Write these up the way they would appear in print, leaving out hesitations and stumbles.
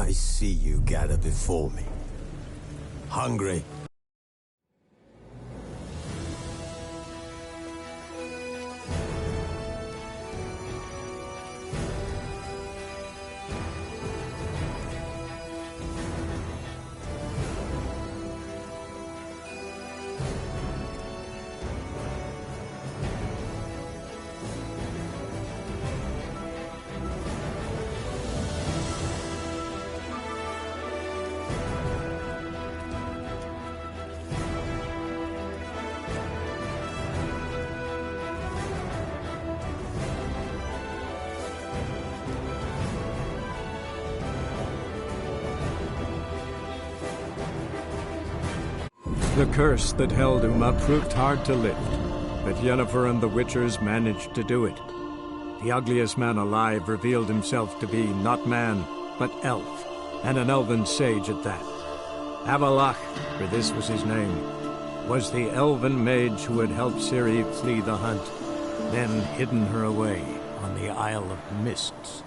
I see you gather before me. Hungry? The curse that held Uma proved hard to lift, but Yennefer and the Witchers managed to do it. The ugliest man alive revealed himself to be not man, but elf, and an elven sage at that. Avalach, for this was his name, was the elven mage who had helped Ciri flee the hunt, then hidden her away on the Isle of Mists.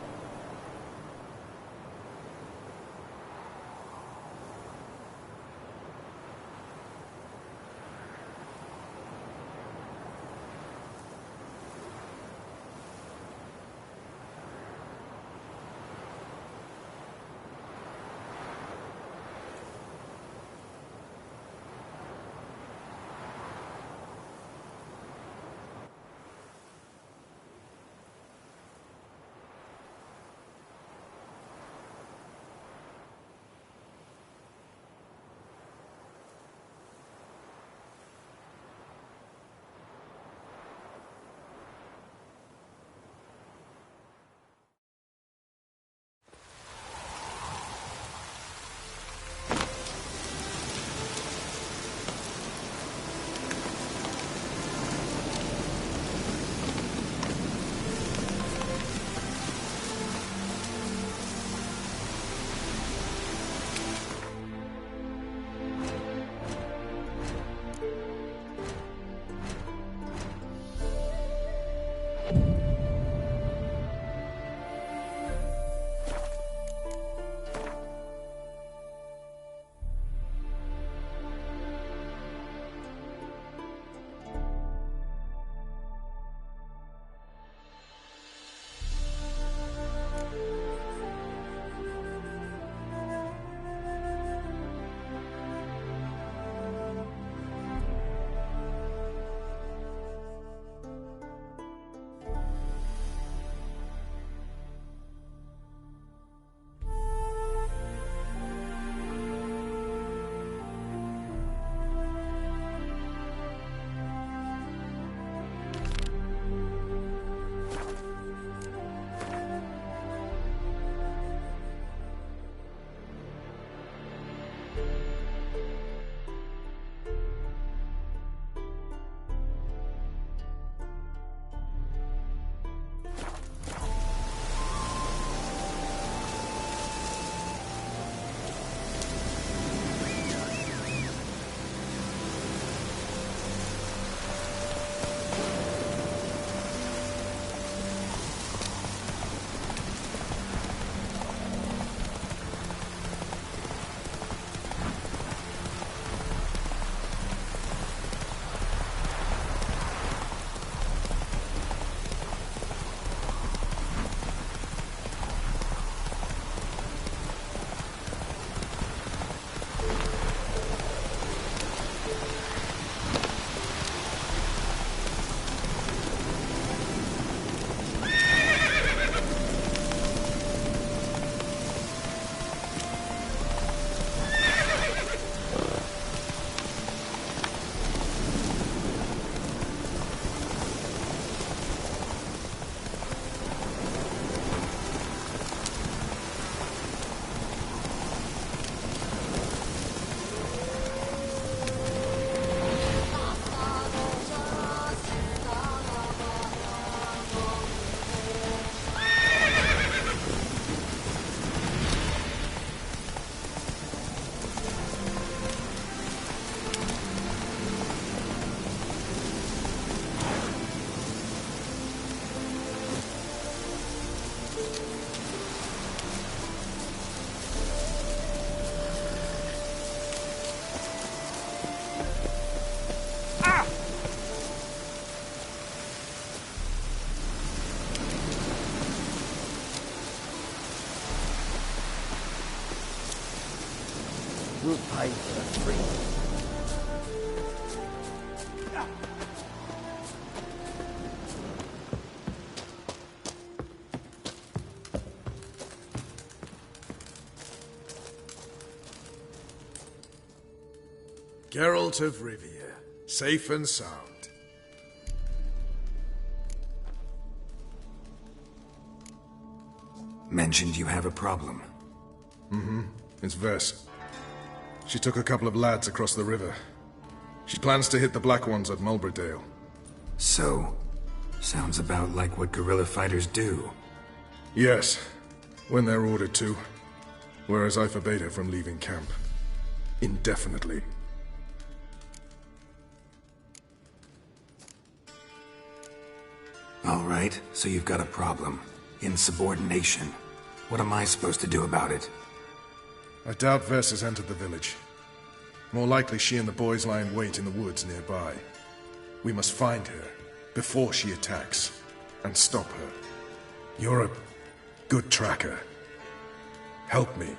We'll pay for the free. Geralt of Rivia, safe and sound. Mentioned you have a problem. It's Vess. She took a couple of lads across the river. She plans to hit the Black Ones at Mulberdale. So, sounds about like what guerrilla fighters do. Yes, when they're ordered to. Whereas I forbade her from leaving camp. Indefinitely. All right, so you've got a problem. Insubordination. What am I supposed to do about it? I doubt Vess has entered the village. More likely she and the boys lie in wait in the woods nearby. We must find her before she attacks and stop her. You're a good tracker. Help me.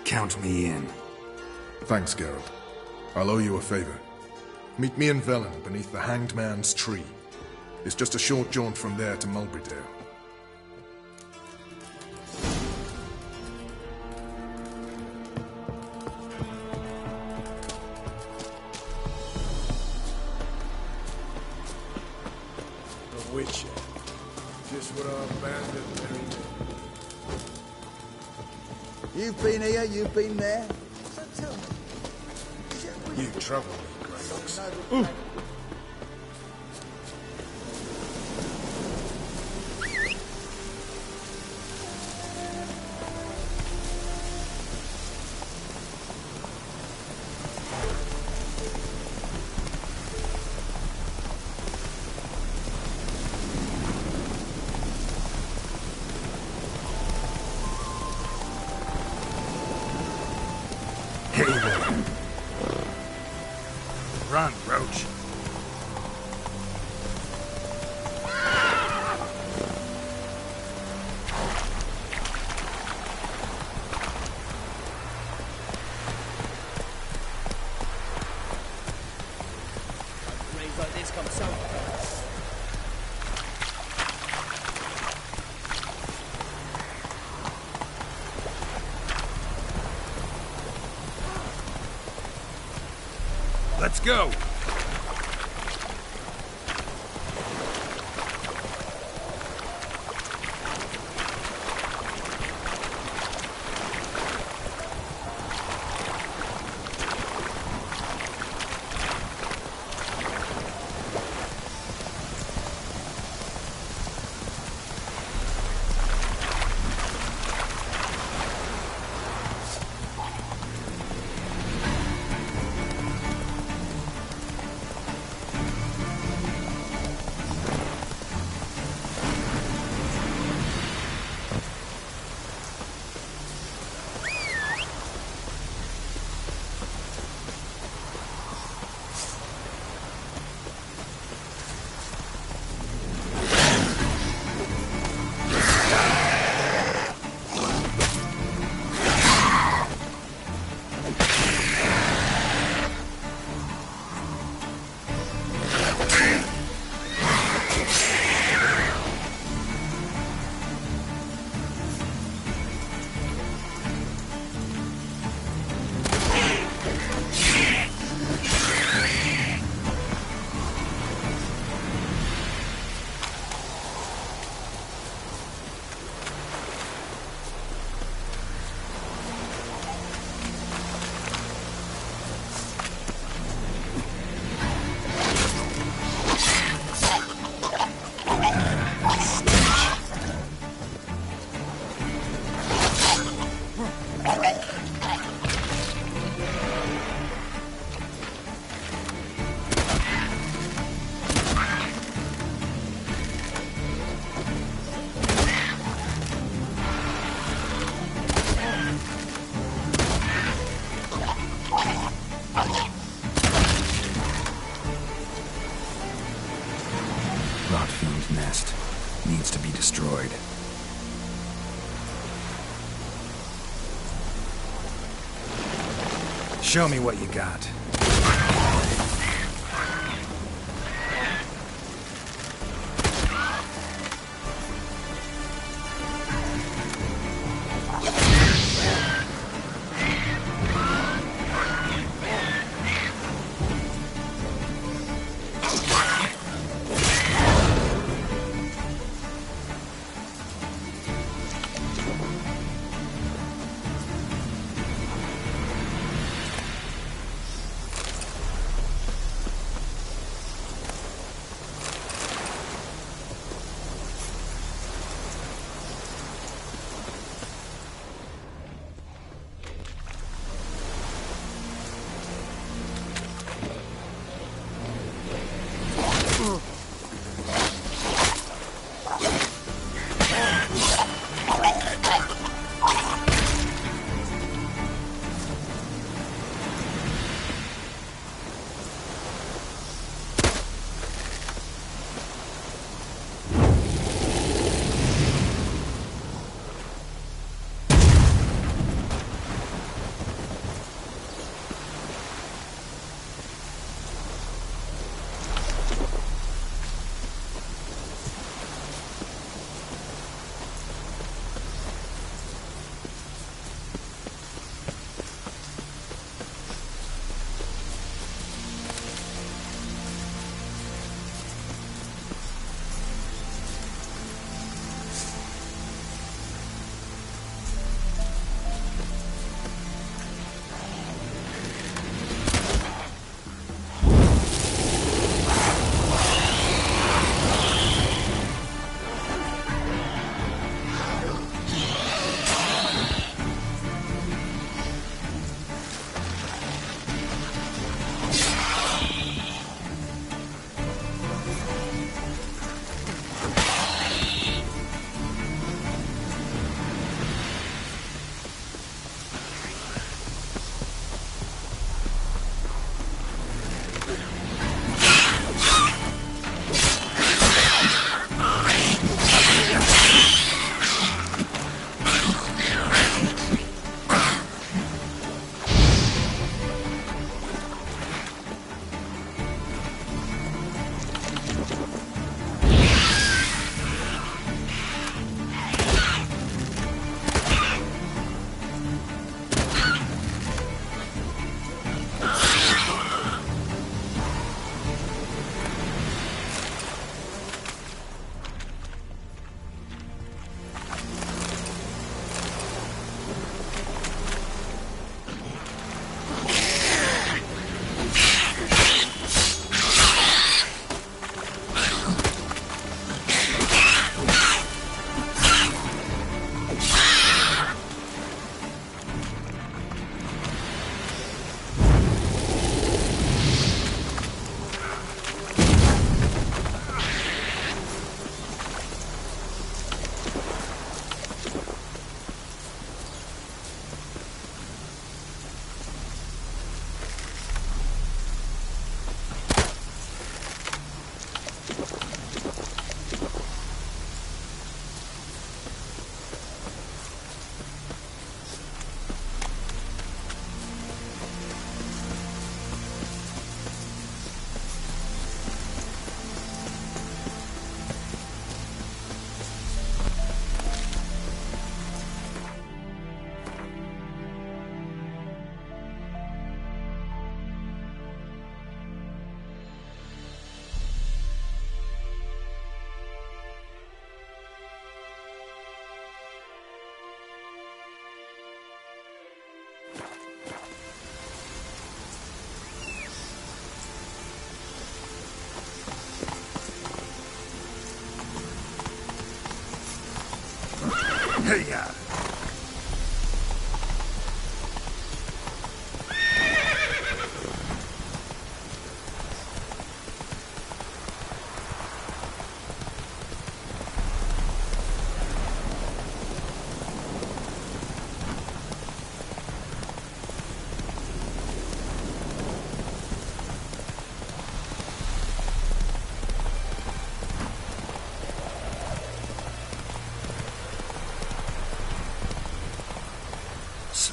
Count me in. Thanks, Geralt. I'll owe you a favor. Meet me and Velen beneath the Hanged Man's tree. It's just a short jaunt from there to Mulberdale. The Witcher. Just what our bandit married. You've been here, you've been there. So tell me. You trouble me, Greyhawks. Hey there. Run, Roach. Rains like this come so fast. Let's go. Rotfiend's nest needs to be destroyed. Show me what you got. Hey-ya!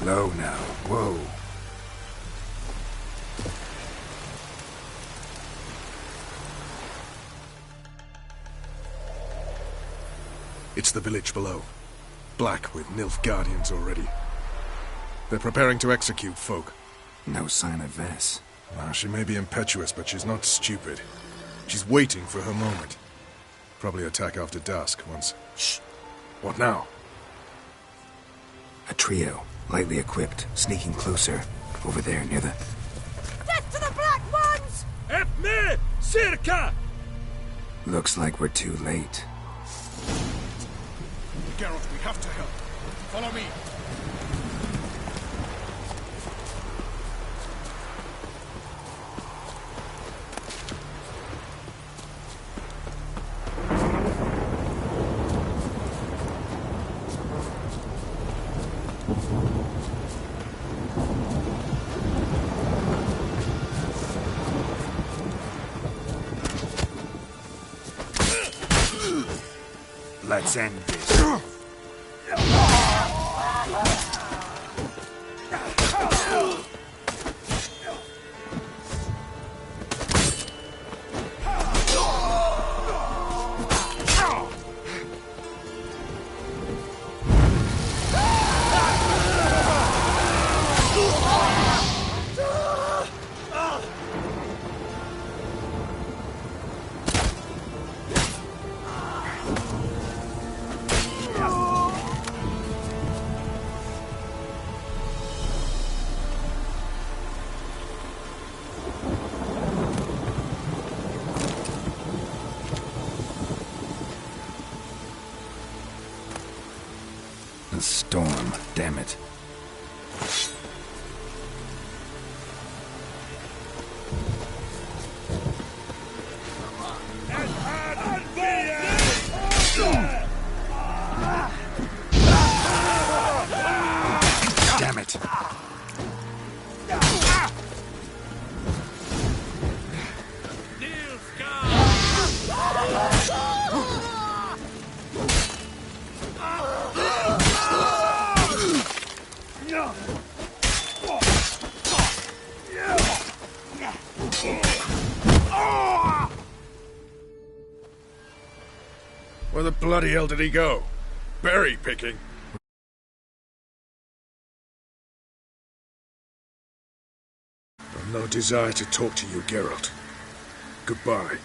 Slow now. Whoa. It's the village below. Black with Nilf Guardians already. They're preparing to execute folk. No sign of Vess. She may be impetuous, but she's not stupid. She's waiting for her moment. Probably attack after dusk once... Shh! What now? A trio, lightly equipped, sneaking closer. Over there, near the... Death to the Black Ones! Help me! Circa! Looks like we're too late. Geralt, we have to help. Follow me. Let's end this. A storm, damn it. Damn it. Where the bloody hell did he go? Berry picking? I've no desire to talk to you, Geralt. Goodbye.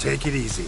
Take it easy.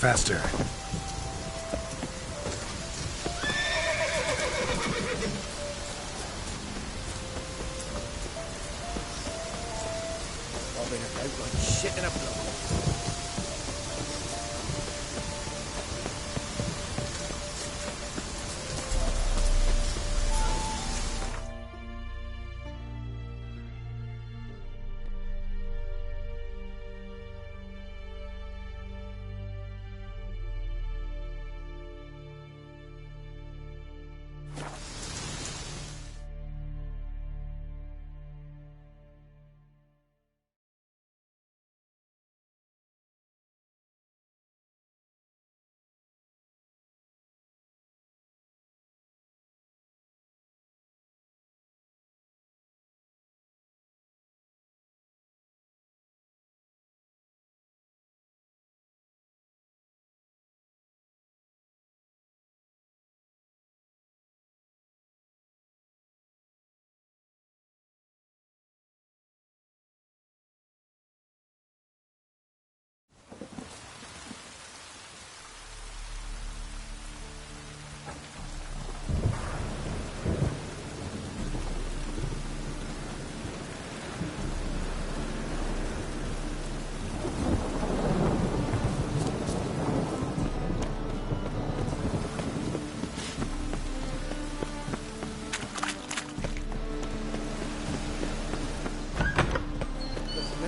Faster. Bobbing about like shit in a block.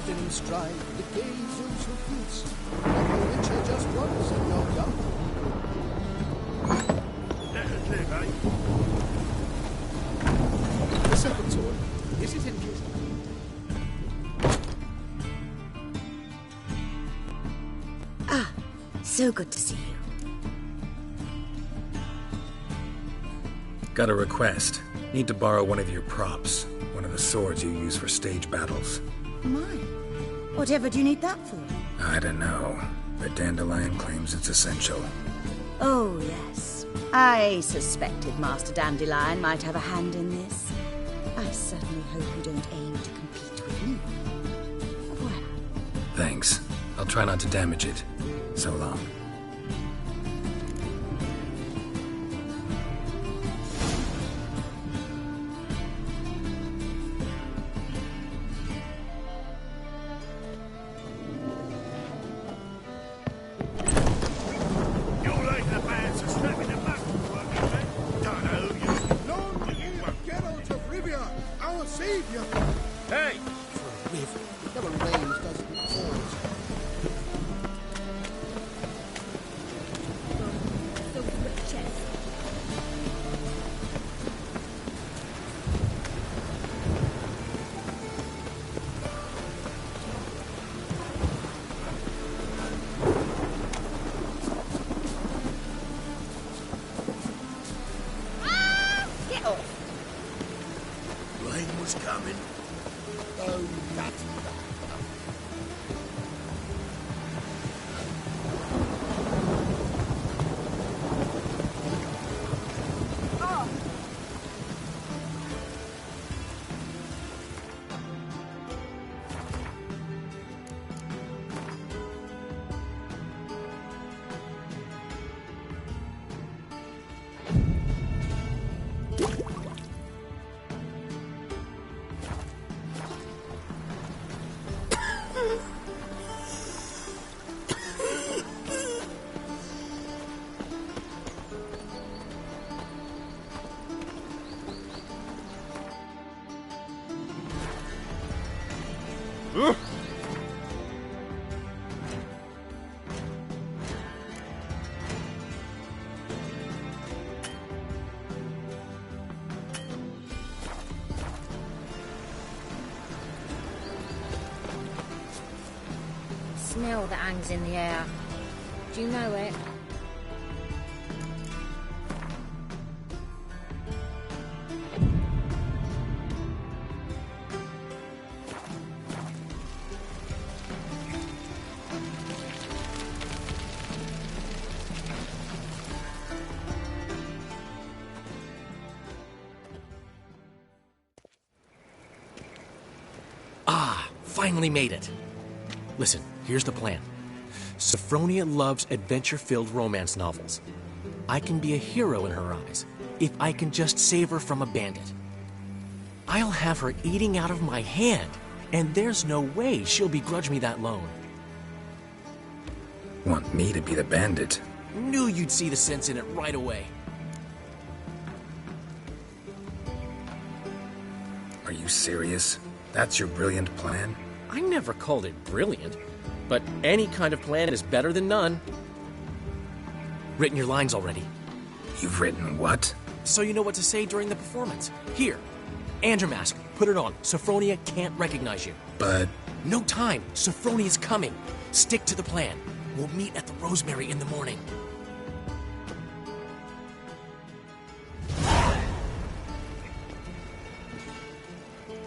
In stride, the gazers of boots, like a witcher just once in your young. Let us live, eh? The second sword, is it interesting? So good to see you. Got a request. Need to borrow one of your props. One of the swords you use for stage battles. Mine? Whatever do you need that for? I don't know, but Dandelion claims it's essential. Oh, yes. I suspected Master Dandelion might have a hand in this. I certainly hope you don't aim to compete with me. Voilà. Thanks. I'll try not to damage it. So long. Hey! No one raised does it pause. Get off! Rain was coming. Oh, that. Smell that hangs in the air. Do you know it? Finally made it. Listen, here's the plan. Sophronia loves adventure-filled romance novels. I can be a hero in her eyes if I can just save her from a bandit. I'll have her eating out of my hand, and there's no way she'll begrudge me that loan. Want me to be the bandit? Knew you'd see the sense in it right away. Are you serious? That's your brilliant plan? I never called it brilliant, but any kind of plan is better than none. Written your lines already. You've written what? So you know what to say during the performance. Here, and your mask. Put it on. Sophronia can't recognize you. But... No time. Sophronia's coming. Stick to the plan. We'll meet at the Rosemary in the morning.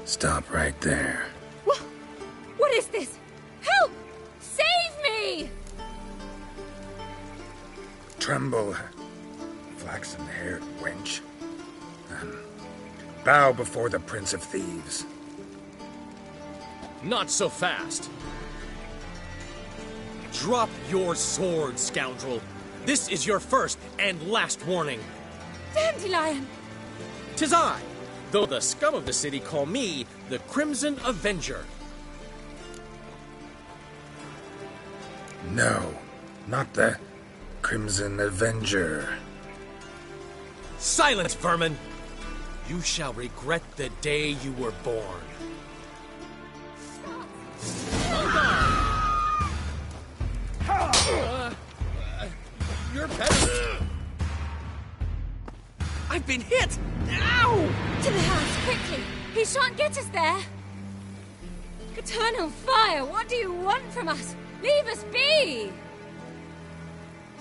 Stop right there. What is this? Help! Save me! Tremble, flaxen-haired wench. Bow before the Prince of Thieves. Not so fast. Drop your sword, scoundrel. This is your first and last warning. Dandelion! 'Tis I, though the scum of the city call me the Crimson Avenger. No, not the Crimson Avenger. Silence, vermin! You shall regret the day you were born. You're better. I've been hit! Ow! To the house, quickly! He shan't get us there! Eternal fire, what do you want from us? Leave us be!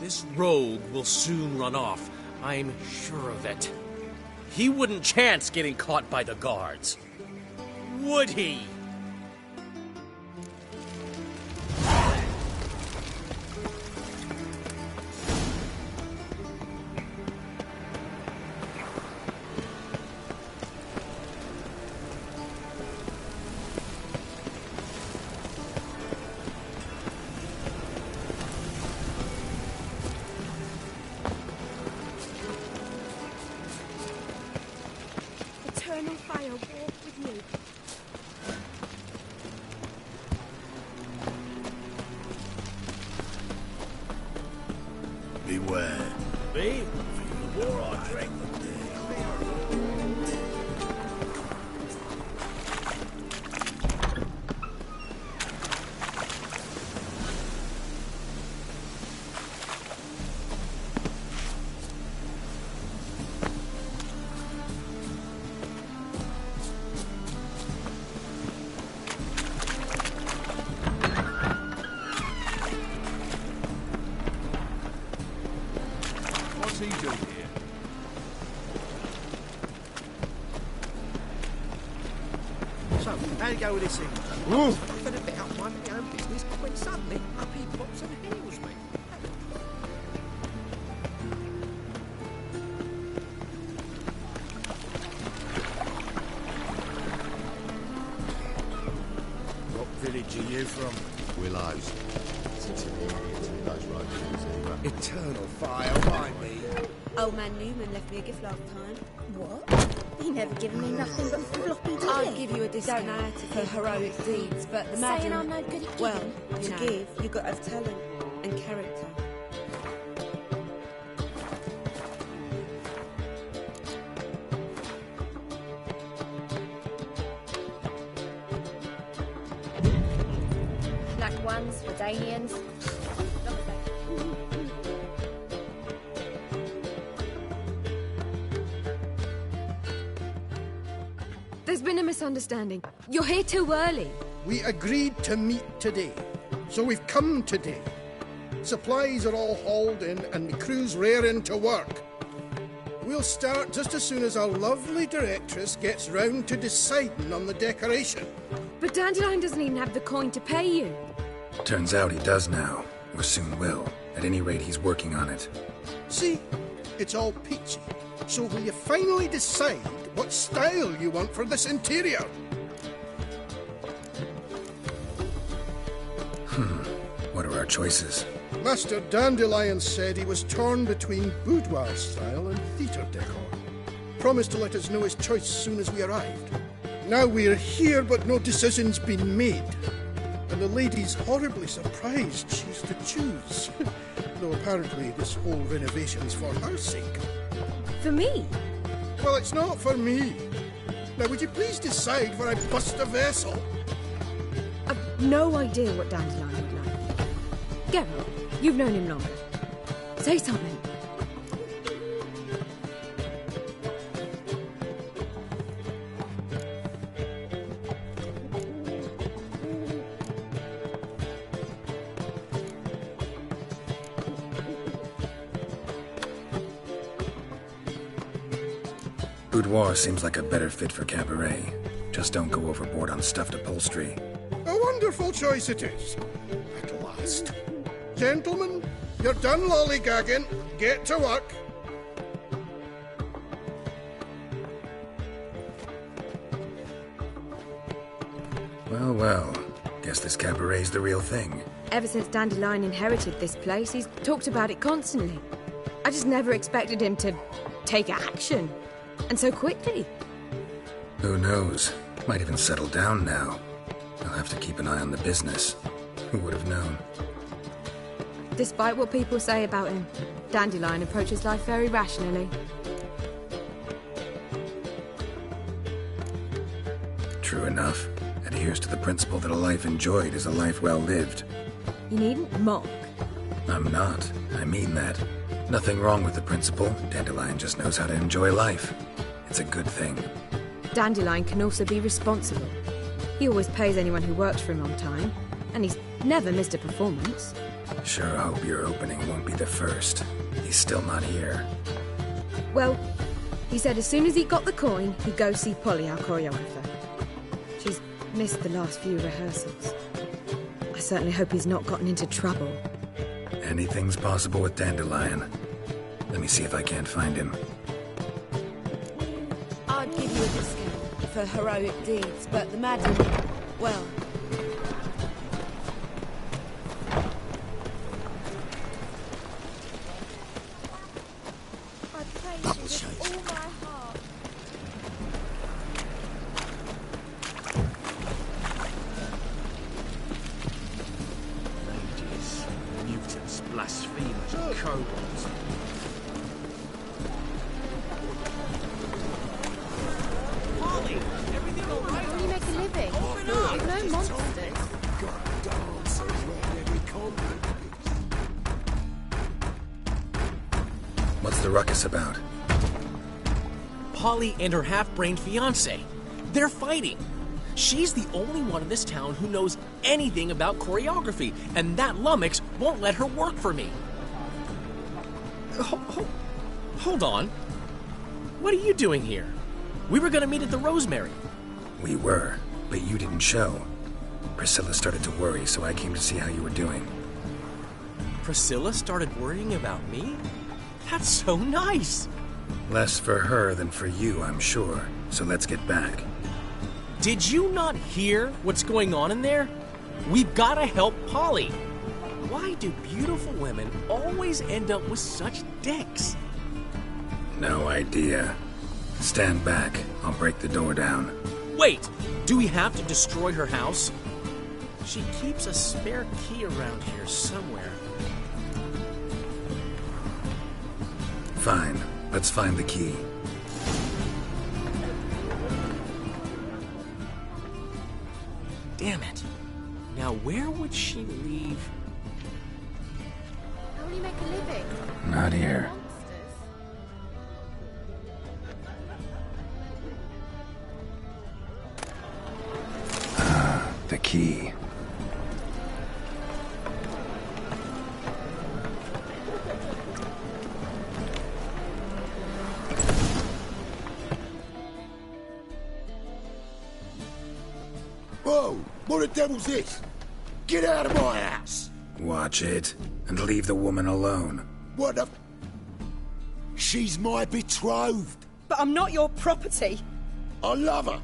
This rogue will soon run off. I'm sure of it. He wouldn't chance getting caught by the guards. Would he? Eternal fire walk with you. Beware. Me? The more I drink, what's he doing here? So, how you go with this thing? I've been a bit up minding my own business when suddenly up he pops and heals me. What village are you from? Willows. Since you're here to those roads, Eternal fire, why me? Old man Newman left me a gift last time. What? He never given me nothing but floppy dilly. I'd give you a discount for heroic deeds, but the Saying madam... I'm no good at Well, giving. to No. give, you've got to have talent and character. Black ones for Danians. There's been a misunderstanding. You're here too early. We agreed to meet today, so we've come today. Supplies are all hauled in and the crew's raring to work. We'll start just as soon as our lovely directress gets round to deciding on the decoration. But Dandelion doesn't even have the coin to pay you. Turns out he does now, or soon will. At any rate, he's working on it. See, it's all peachy. So will you finally decide what style you want for this interior? What are our our choices. Master Dandelion said he was torn between boudoir style and theatre decor. Promised to let us know his choice as soon as we arrived. Now we're here, but no decision's been made. And the lady's horribly surprised she's to choose. Though apparently this whole renovation's for her sake. For me? Well, it's not for me. Now, would you please decide where I bust a vessel? I've no idea what Dandelion would like. Geralt, you've known him longer. Say something. Boudoir seems like a better fit for cabaret. Just don't go overboard on stuffed upholstery. A wonderful choice it is. At last. Gentlemen, you're done lollygagging. Get to work. Well, well. Guess this cabaret's the real thing. Ever since Dandelion inherited this place, he's talked about it constantly. I just never expected him to take action. And so quickly. Who knows? Might even settle down now. I'll have to keep an eye on the business. Who would have known? Despite what people say about him, Dandelion approaches life very rationally. True enough. Adheres to the principle that a life enjoyed is a life well lived. You needn't mock. I'm not. I mean that. Nothing wrong with the principle. Dandelion just knows how to enjoy life. It's a good thing. Dandelion can also be responsible. He always pays anyone who works for him on time, and he's never missed a performance. Sure hope your opening won't be the first. He's still not here. Well, he said as soon as he got the coin, he'd go see Polly, our choreographer. She's missed the last few rehearsals. I certainly hope he's not gotten into trouble. Anything's possible with Dandelion. Let me see if I can't find him. I'd give you a discount for heroic deeds, but the madam, well... I praise you with all my heart. Mages, mutants, blasphemers, kobolds. Polly, everything all right? How do you make a living? With no monsters. What's the ruckus about? Polly and her half-brained fiancé. They're fighting. She's the only one in this town who knows anything about choreography, and that lummox won't let her work for me. Hold on. What are you doing here? We were going to meet at the Rosemary. We were, but you didn't show. Priscilla started to worry, so I came to see how you were doing. Priscilla started worrying about me? That's so nice. Less for her than for you, I'm sure. So let's get back. Did you not hear what's going on in there? We've got to help Polly. Why do beautiful women always end up with such dicks? No idea. Stand back. I'll break the door down. Wait! Do we have to destroy her house? She keeps a spare key around here somewhere. Fine. Let's find the key. Damn it. Now where would she leave? How do you make a living? Not here. The key. Whoa! What the devil's this? Get out of my house! Watch it, and leave the woman alone. What the... She's my betrothed. But I'm not your property. I love her.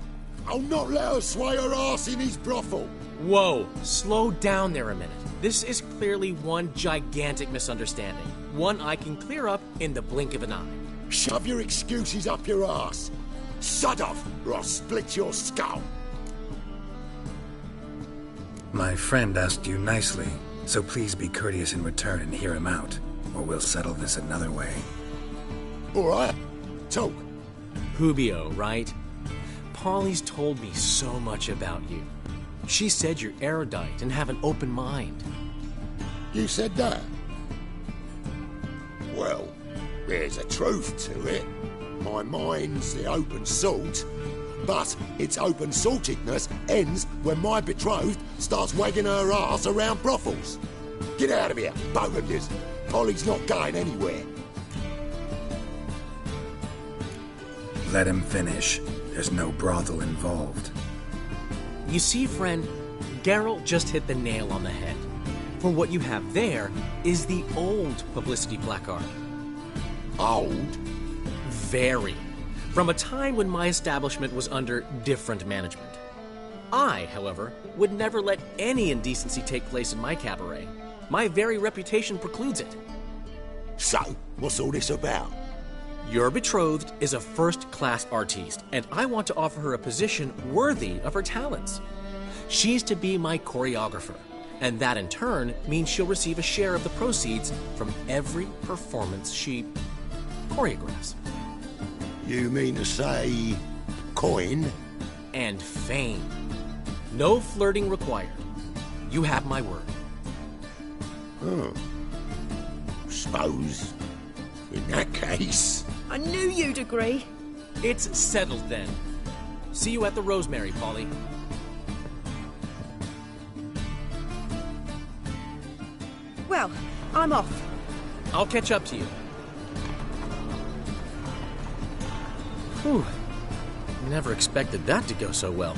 I'll not let her sway her ass in his brothel. Whoa, slow down there a minute. This is clearly one gigantic misunderstanding. One I can clear up in the blink of an eye. Shove your excuses up your ass. Sod off, or I'll split your skull. My friend asked you nicely, so please be courteous in return and hear him out, or we'll settle this another way. All right. Talk. Hubio, right? Polly's told me so much about you. She said you're erudite and have an open mind. You said that? Well, there's a truth to it. My mind's the open salt, but its open saltedness ends when my betrothed starts wagging her ass around brothels. Get out of here, both of yous. Polly's not going anywhere. Let him finish. There's no brothel involved. You see, friend, Geralt just hit the nail on the head. For what you have there is the old publicity placard. Old? Very. From a time when my establishment was under different management. I, however, would never let any indecency take place in my cabaret. My very reputation precludes it. So, what's all this about? Your betrothed is a first-class artiste, and I want to offer her a position worthy of her talents. She's to be my choreographer, and that in turn means she'll receive a share of the proceeds from every performance she choreographs. You mean to say coin? And fame. No flirting required. You have my word. Oh. Suppose, in that case... I knew you'd agree. It's settled then. See you at the Rosemary, Polly. Well, I'm off. I'll catch up to you. Whew. Never expected that to go so well.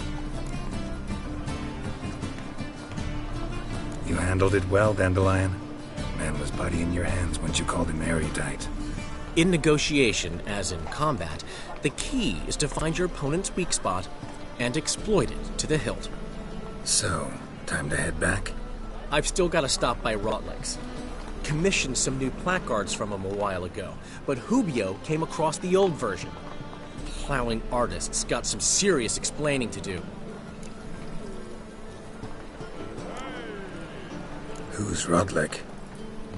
You handled it well, Dandelion. Man was putty in your hands once you called him erudite. In negotiation, as in combat, the key is to find your opponent's weak spot and exploit it to the hilt. So, time to head back? I've still got to stop by Rotlick's. Commissioned some new placards from him a while ago, but Hubio came across the old version. Plowing artists got some serious explaining to do. Who's Rotlick?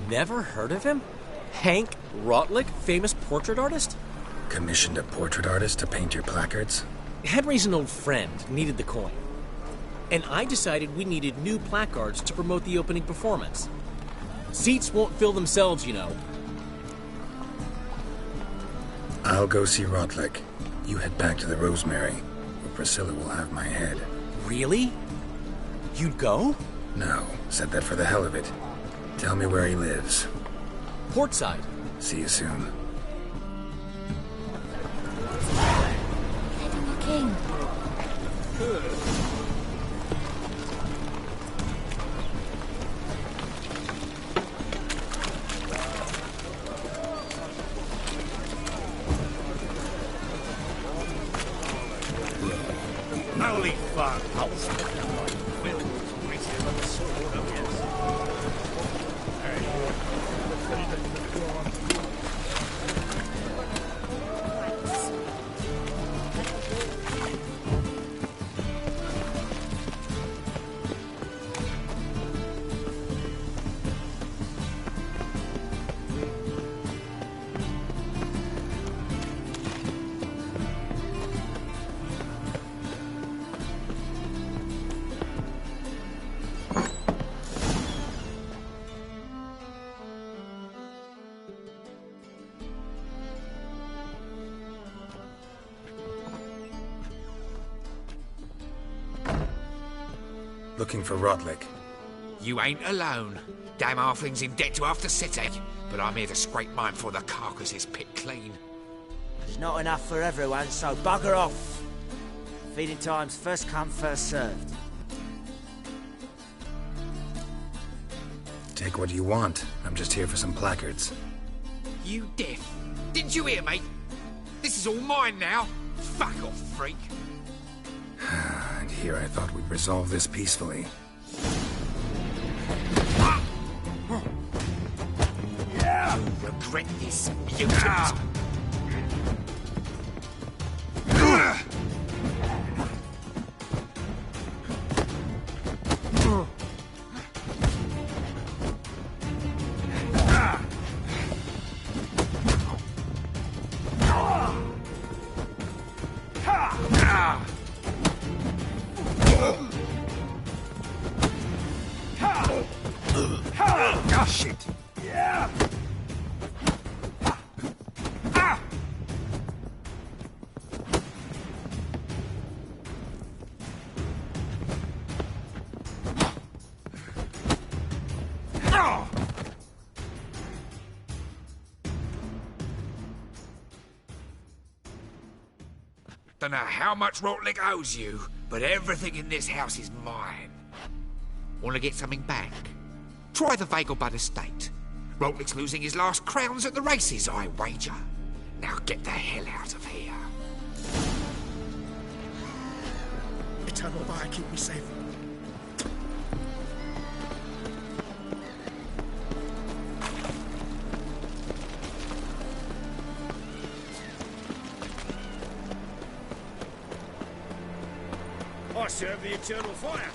Never heard of him? Hank Rotlick, famous portrait artist? Commissioned a portrait artist to paint your placards? Henry's an old friend, needed the coin. And I decided we needed new placards to promote the opening performance. Seats won't fill themselves, you know. I'll go see Rotlick. You head back to the Rosemary, where Priscilla will have my head. Really? You'd go? No, said that for the hell of it. Tell me where he lives. Portside. See you soon. Heading the king. Holy fuck! Looking for Rotlick. You ain't alone. Damn halfling's in debt to half the city. But I'm here to scrape mine before the carcass is picked clean. There's not enough for everyone, so bugger off. Feeding time's first come, first served. Take what you want. I'm just here for some placards. You deaf. Didn't you hear, mate? This is all mine now. Fuck off, freak. And here I thought we'd resolve this peacefully. You'll regret this, you Oh, shit. Yeah. Don't know how much Rotlick owes you, but everything in this house is mine. Want to get something back? Try the Vagelbud estate. Rotlick's losing his last crowns at the races, I wager. Now get the hell out of here. Eternal fire, keep me safe. I serve the eternal fire.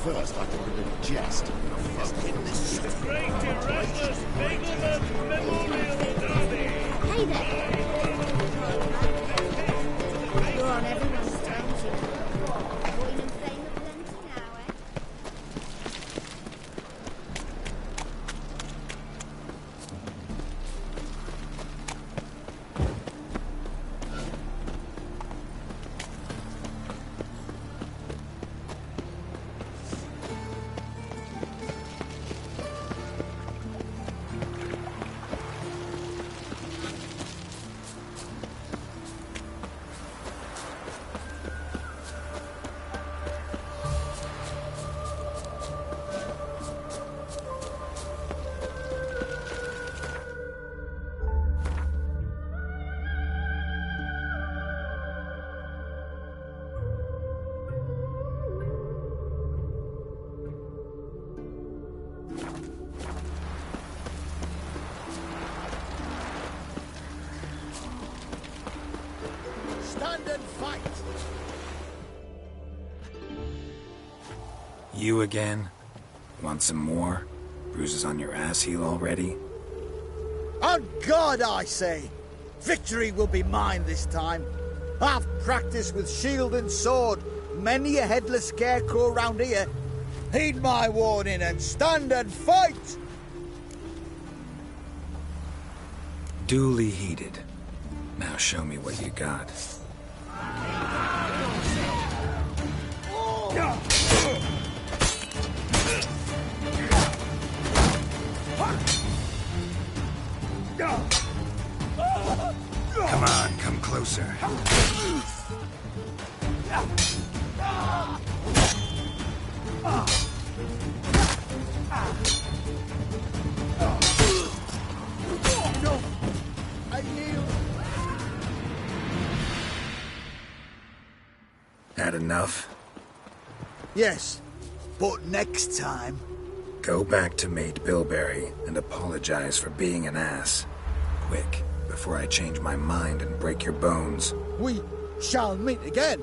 First, I thought it a jest. Fucking this shit. Great Erasmus Vagelbud Memorial Derby. Hey there. You're on everyone's terms, you know. Coin and fame are plenty now, eh? Stand and fight! You again? Want some more? Bruises on your ass heel already? On God, I say! Victory will be mine this time. I've practiced with shield and sword. Many a headless scarecrow round here. Heed my warning and stand and fight! Duly heeded. Now show me what you got. Come on, come closer. No! I knew! Had enough? Yes, but next time... Go back to Maid Bilberry and apologize for being an ass. Quick, before I change my mind and break your bones. We shall meet again.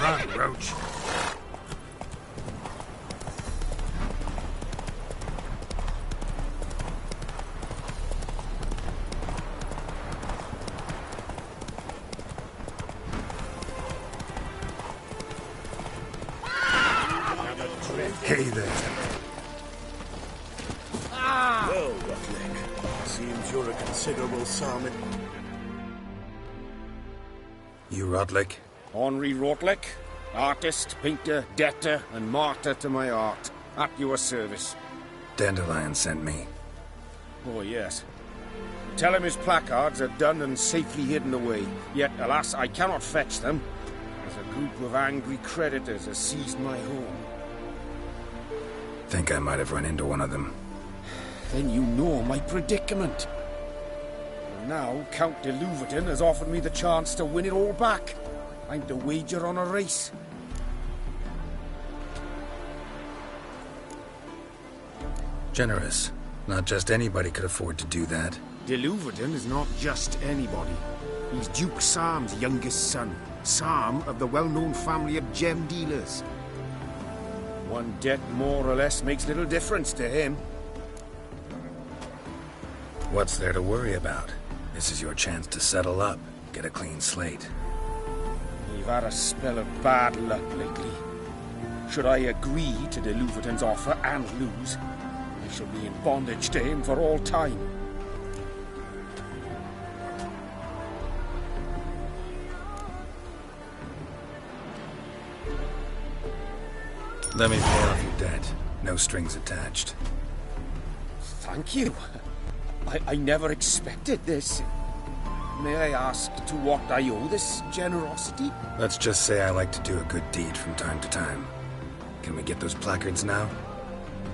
front, Roach. Hey there. Well, Roughneck, seems you're a considerable salmon. You Rotlick? Henri Rotlick, artist, painter, debtor, and martyr to my art. At your service. Dandelion sent me. Oh, yes. Tell him his placards are done and safely hidden away. Yet, alas, I cannot fetch them, as a group of angry creditors has seized my home. Think I might have run into one of them. Then you know my predicament. And now, Count de Louverton has offered me the chance to win it all back. I'm to wager on a race. Generous. Not just anybody could afford to do that. De Louverton is not just anybody. He's Duke Sam's youngest son. Sam of the well-known family of gem dealers. One debt more or less makes little difference to him. What's there to worry about? This is your chance to settle up, get a clean slate. You've had a spell of bad luck lately. Should I agree to de Louverton's offer and lose, I shall be in bondage to him for all time. Let me pay off your debt. No strings attached. Thank you. I never expected this. May I ask to what I owe this generosity? Let's just say I like to do a good deed from time to time. Can we get those placards now?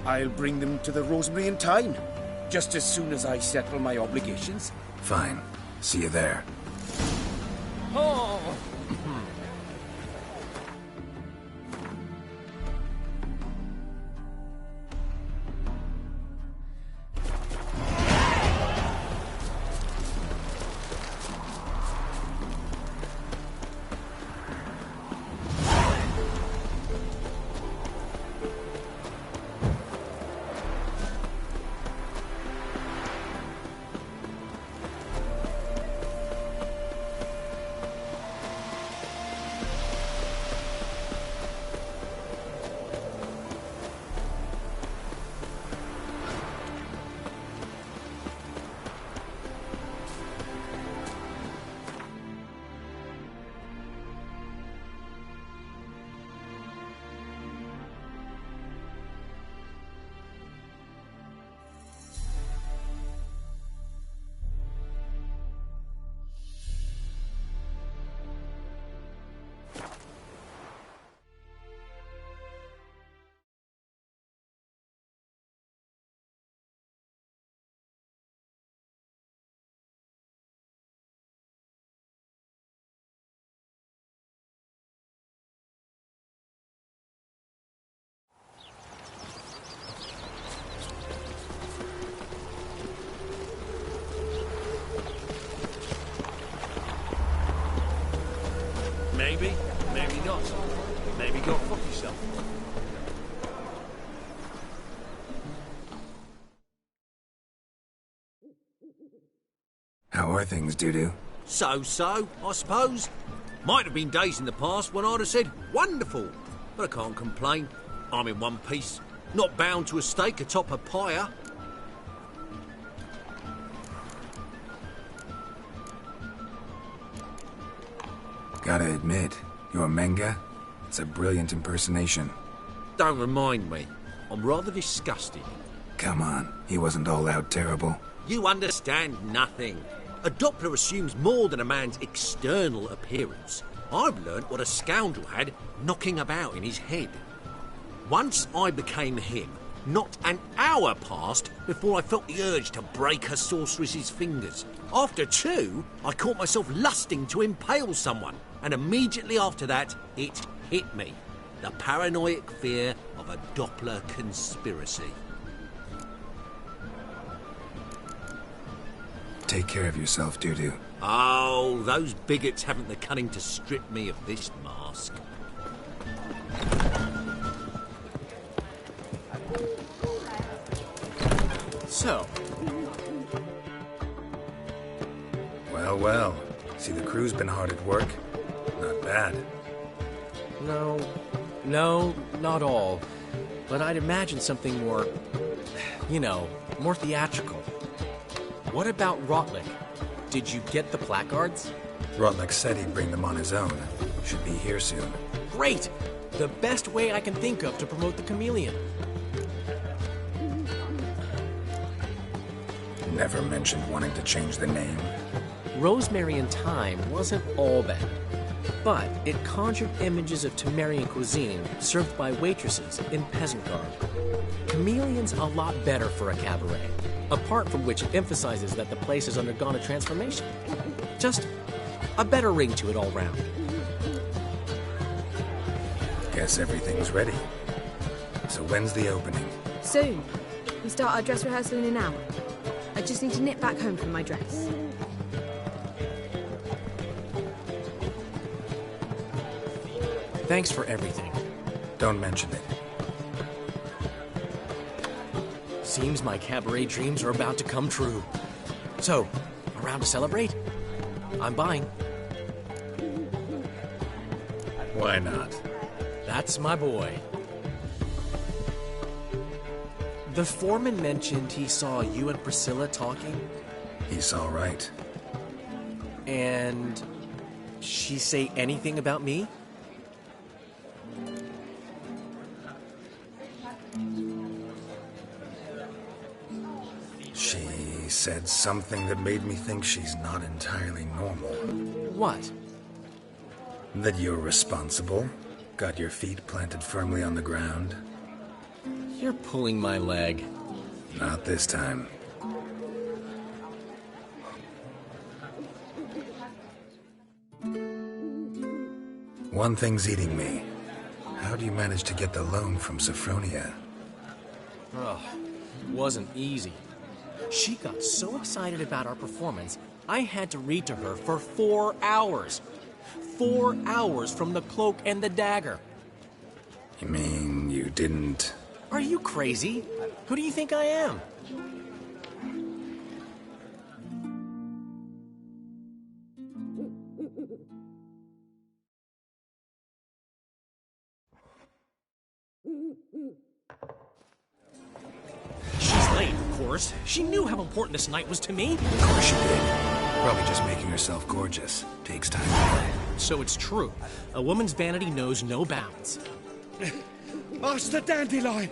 I'll bring them to the Rosemary in time, just as soon as I settle my obligations. Fine. See you there. Oh! Maybe, maybe not. Maybe go fuck yourself. How are things, Doo-Doo? So, I suppose. Might have been days in the past when I'd have said, wonderful. But I can't complain. I'm in one piece. Not bound to a stake atop a pyre. Gotta admit, your Menga, it's a brilliant impersonation. Don't remind me. I'm rather disgusted. Come on, he wasn't all out terrible. You understand nothing. A Doppler assumes more than a man's external appearance. I've learnt what a scoundrel had knocking about in his head. Once I became him, not an hour passed before I felt the urge to break a sorceress's fingers. After two, I caught myself lusting to impale someone, and immediately after that, it hit me. The paranoid fear of a Doppler conspiracy. Take care of yourself, Doo-Doo. Oh, those bigots haven't the cunning to strip me of this mask. So... Well, well. See, the crew's been hard at work. Not bad. No, not all. But I'd imagine something more, more theatrical. What about Rotlick? Did you get the placards? Rotlick said he'd bring them on his own. Should be here soon. Great! The best way I can think of to promote the chameleon. Never mentioned wanting to change the name. Rosemary in Thyme wasn't all bad, but it conjured images of Temerian cuisine served by waitresses in peasant garb. Chameleon's a lot better for a cabaret, apart from which it emphasizes that the place has undergone a transformation. Just a better ring to it all round. Guess everything's ready. So when's the opening? Soon. We start our dress rehearsal in an hour. I just need to nip back home for my dress. Thanks for everything. Don't mention it. Seems my cabaret dreams are about to come true. So, around to celebrate? I'm buying. Why not? That's my boy. The foreman mentioned he saw you and Priscilla talking. He saw right. And she say anything about me? She said something that made me think she's not entirely normal. What? That you're responsible, got your feet planted firmly on the ground. You're pulling my leg. Not this time. One thing's eating me. How do you manage to get the loan from Sophronia? Ugh, wasn't easy. She got so excited about our performance, I had to read to her for 4 hours. 4 hours from the Cloak and the Dagger. You mean you didn't... Are you crazy? Who do you think I am? She's late, of course. She knew how important this night was to me. Of course she did. Probably just making herself gorgeous. Takes time. So it's true. A woman's vanity knows no bounds. Master Dandelion!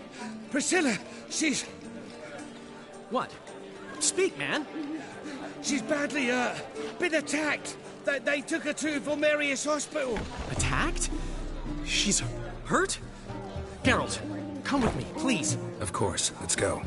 Priscilla, she's... What? Speak, man. She's badly, been attacked. They took her to Vulmerius Hospital. Attacked? She's hurt? Geralt, come with me, please. Of course. Let's go.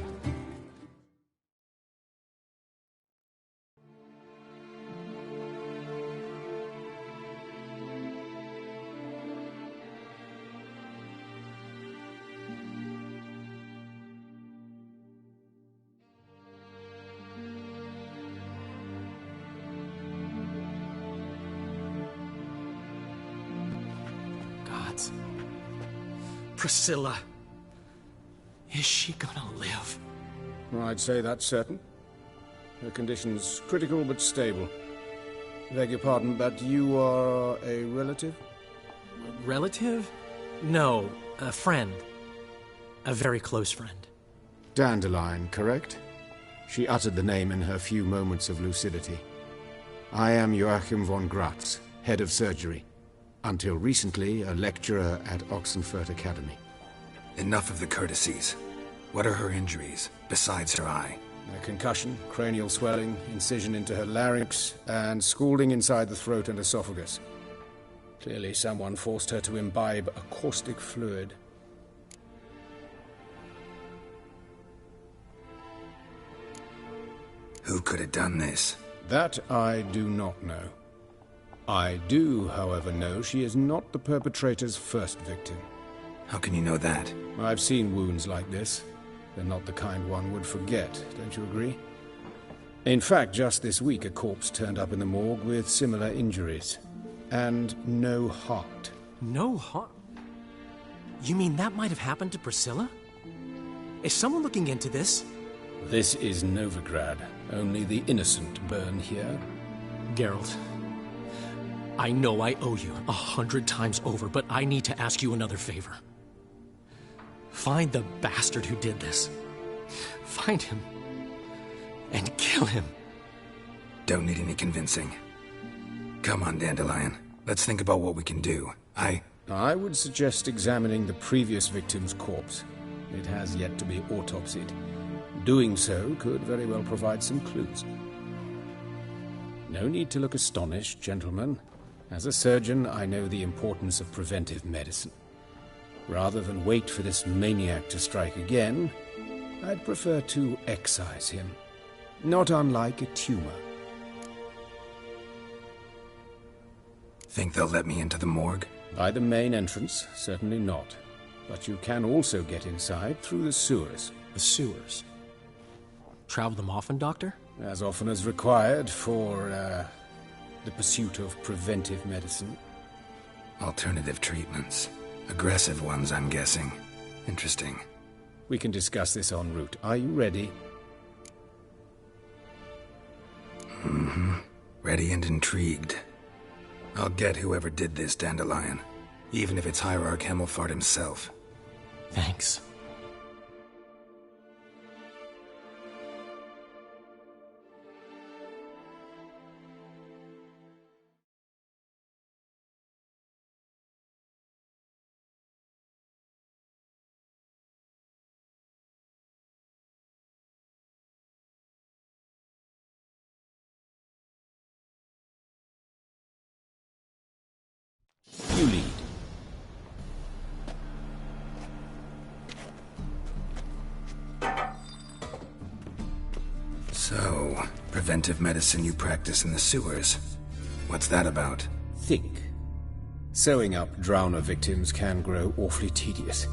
Priscilla. Is she gonna live? I'd say that's certain. Her condition's critical but stable. Beg your pardon, but you are a relative? Relative? No, a friend. A very close friend. Dandelion, correct? She uttered the name in her few moments of lucidity. I am Joachim von Gratz, head of surgery. Until recently, a lecturer at Oxenfurt Academy. Enough of the courtesies. What are her injuries, besides her eye? A concussion, cranial swelling, incision into her larynx, and scalding inside the throat and esophagus. Clearly someone forced her to imbibe a caustic fluid. Who could have done this? That I do not know. I do, however, know she is not the perpetrator's first victim. How can you know that? I've seen wounds like this. They're not the kind one would forget, don't you agree? In fact, just this week a corpse turned up in the morgue with similar injuries. And no heart. No heart? You mean that might have happened to Priscilla? Is someone looking into this? This is Novigrad. Only the innocent burn here. Geralt, I know I owe you 100 times over, but I need to ask you another favor. Find the bastard who did this. Find him and kill him. Don't need any convincing. Come on, Dandelion. Let's think about what we can do. I would suggest examining the previous victim's corpse. It has yet to be autopsied. Doing so could very well provide some clues. No need to look astonished, gentlemen. As a surgeon, I know the importance of preventive medicine. Rather than wait for this maniac to strike again, I'd prefer to excise him. Not unlike a tumor. Think they'll let me into the morgue? By the main entrance, certainly not. But you can also get inside through the sewers. The sewers? Travel them often, Doctor? As often as required for, the pursuit of preventive medicine. Alternative treatments. Aggressive ones, I'm guessing. Interesting. We can discuss this en route. Are you ready? Mm-hmm. Ready and intrigued. I'll get whoever did this, Dandelion. Even if it's Hierarch Hemmelfart himself. Thanks. You lead. So, preventive medicine you practice in the sewers. What's that about? Think. Sewing up drowner victims can grow awfully tedious.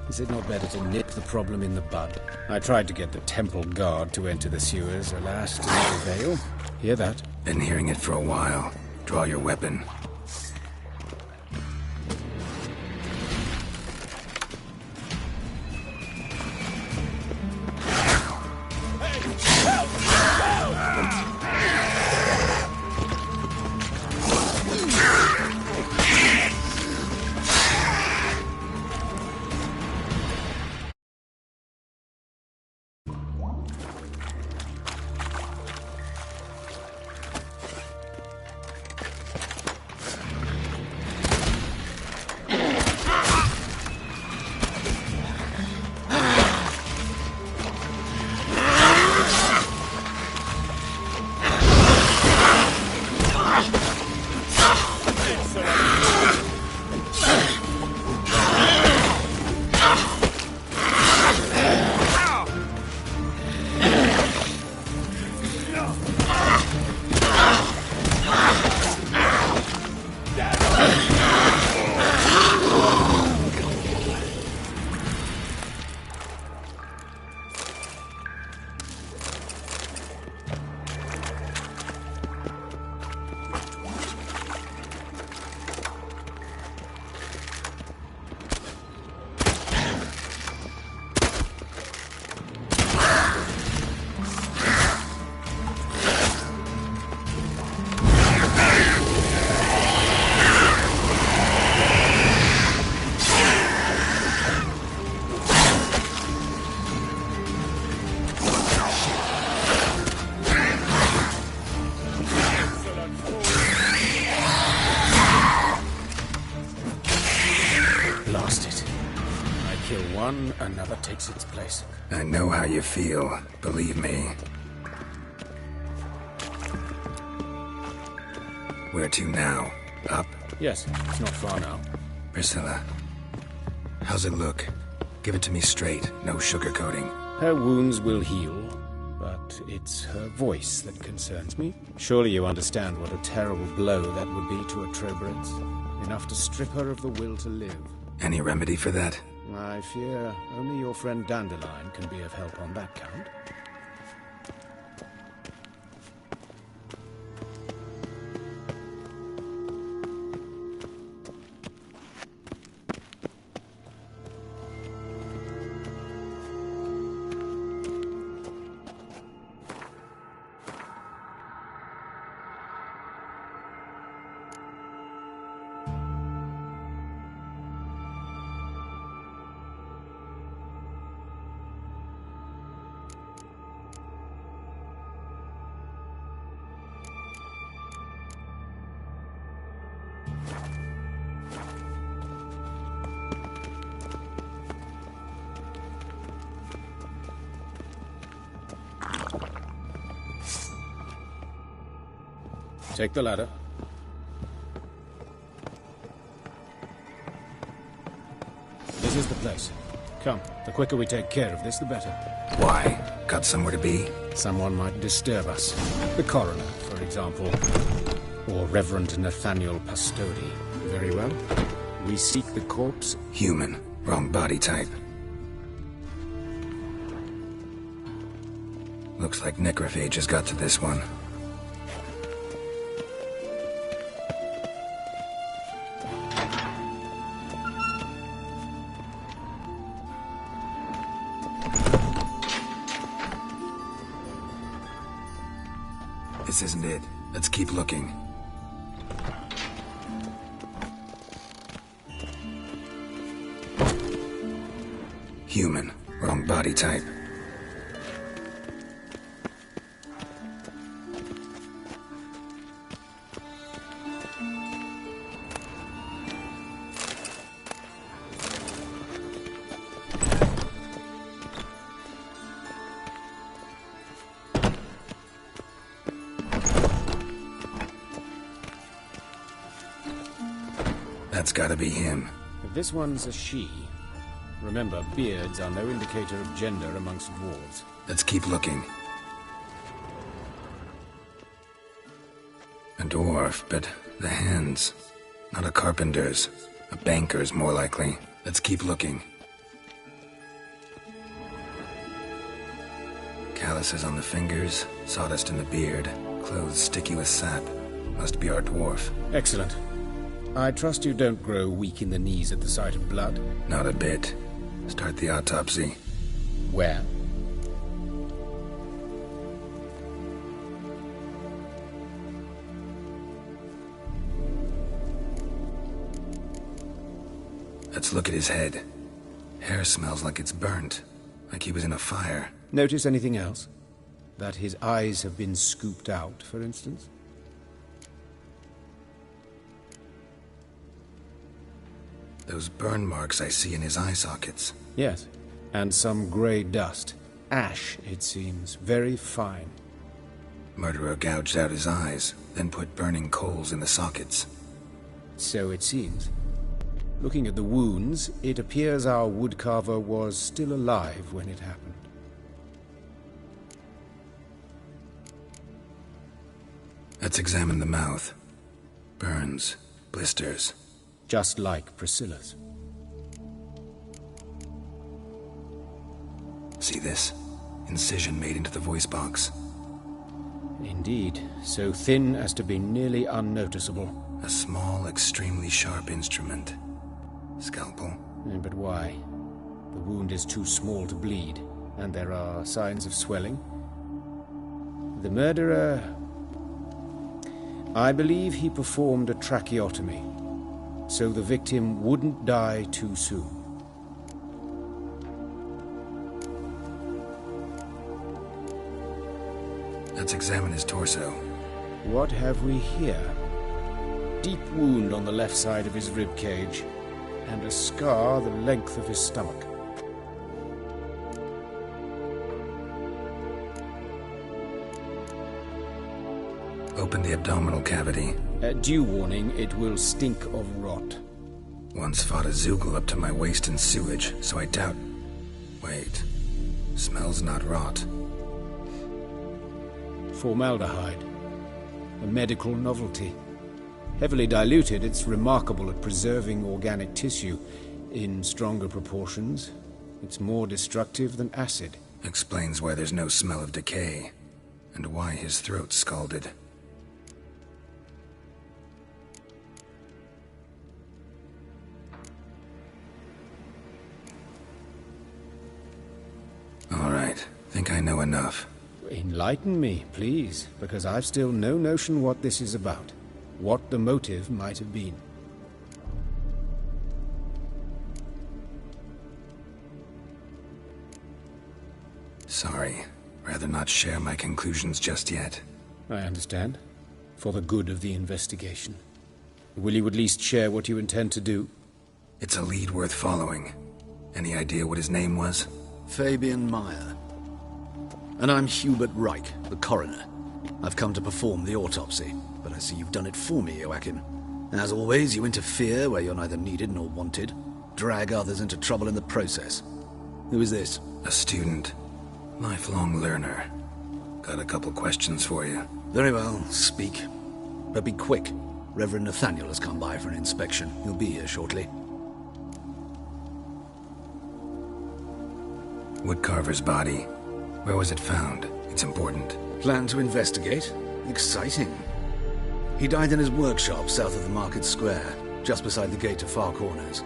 Is it not better to nip the problem in the bud? I tried to get the temple guard to enter the sewers, alas, to no avail. Hear that? Been hearing it for a while. Draw your weapon. Another takes its place. I know how you feel, believe me. Where to now? Up? Yes, it's not far now. Priscilla, how's it look? Give it to me straight, no sugarcoating. Her wounds will heal, but it's her voice that concerns me. Surely you understand what a terrible blow that would be to a Trobrenz. Enough to strip her of the will to live. Any remedy for that? I fear only your friend Dandelion can be of help on that count. Take the ladder. This is the place. Come, the quicker we take care of this, the better. Why? Got somewhere to be? Someone might disturb us. The coroner, for example. Or Reverend Nathaniel Pastodi. Very well. We seek the corpse. Human. Wrong body type. Looks like necrophage has got to this one. This isn't it. Let's keep looking. Human. Wrong body type. That's gotta be him. If this one's a she, remember, beards are no indicator of gender amongst dwarves. Let's keep looking. A dwarf, but the hands. Not a carpenter's. A banker's, more likely. Let's keep looking. Calluses on the fingers, sawdust in the beard, clothes sticky with sap. Must be our dwarf. Excellent. I trust you don't grow weak in the knees at the sight of blood? Not a bit. Start the autopsy. Where? Let's look at his head. Hair smells like it's burnt, like he was in a fire. Notice anything else? That his eyes have been scooped out, for instance? Those burn marks I see in his eye sockets. Yes, and some grey dust. Ash, it seems. Very fine. Murderer gouged out his eyes, then put burning coals in the sockets. So it seems. Looking at the wounds, it appears our woodcarver was still alive when it happened. Let's examine the mouth. Burns, blisters. Just like Priscilla's. See this? Incision made into the voice box. Indeed, so thin as to be nearly unnoticeable. A small, extremely sharp instrument. Scalpel. But why? The wound is too small to bleed, and there are signs of swelling. The murderer... I believe he performed a tracheotomy, so the victim wouldn't die too soon. Let's examine his torso. What have we here? Deep wound on the left side of his rib cage, and a scar the length of his stomach. Open the abdominal cavity. Due warning, it will stink of rot. Once fought a Zoogle up to my waist in sewage, so I doubt... Wait. Smells not rot. Formaldehyde. A medical novelty. Heavily diluted, it's remarkable at preserving organic tissue. In stronger proportions, it's more destructive than acid. Explains why there's no smell of decay, and why his throat's scalded. All right, think I know enough. Enlighten me, please, because I've still no notion what this is about. What the motive might have been. Sorry. Rather not share my conclusions just yet. I understand. For the good of the investigation. Will you at least share what you intend to do? It's a lead worth following. Any idea what his name was? Fabian Meyer. And I'm Hubert Reich, the coroner. I've come to perform the autopsy, but I see you've done it for me, Joachim. As always, you interfere where you're neither needed nor wanted, drag others into trouble in the process. Who is this? A student. Lifelong learner. Got a couple questions for you. Very well, speak. But be quick. Reverend Nathaniel has come by for an inspection. He'll be here shortly. Woodcarver's body. Where was it found? It's important. Plan to investigate? Exciting. He died in his workshop south of the market square, just beside the gate to Far Corners.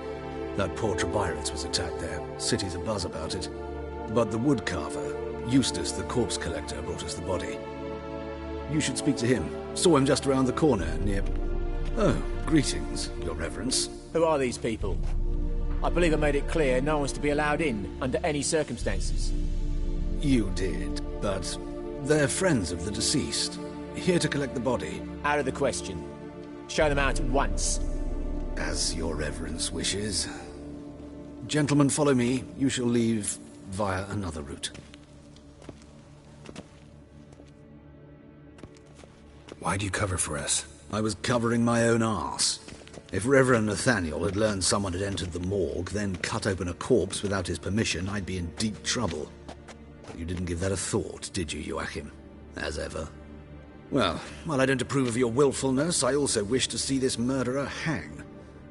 That poor Trebirets was attacked there. City's abuzz about it. But the woodcarver, Eustace the corpse collector, brought us the body. You should speak to him. Saw him just around the corner, near... Oh, greetings, Your Reverence. Who are these people? I believe I made it clear no one's to be allowed in, under any circumstances. You did, but they're friends of the deceased. Here to collect the body. Out of the question. Show them out at once. As Your Reverence wishes. Gentlemen, follow me. You shall leave via another route. Why'd you cover for us? I was covering my own arse. If Reverend Nathaniel had learned someone had entered the morgue, then cut open a corpse without his permission, I'd be in deep trouble. But you didn't give that a thought, did you, Joachim? As ever. Well, while I don't approve of your willfulness, I also wish to see this murderer hang.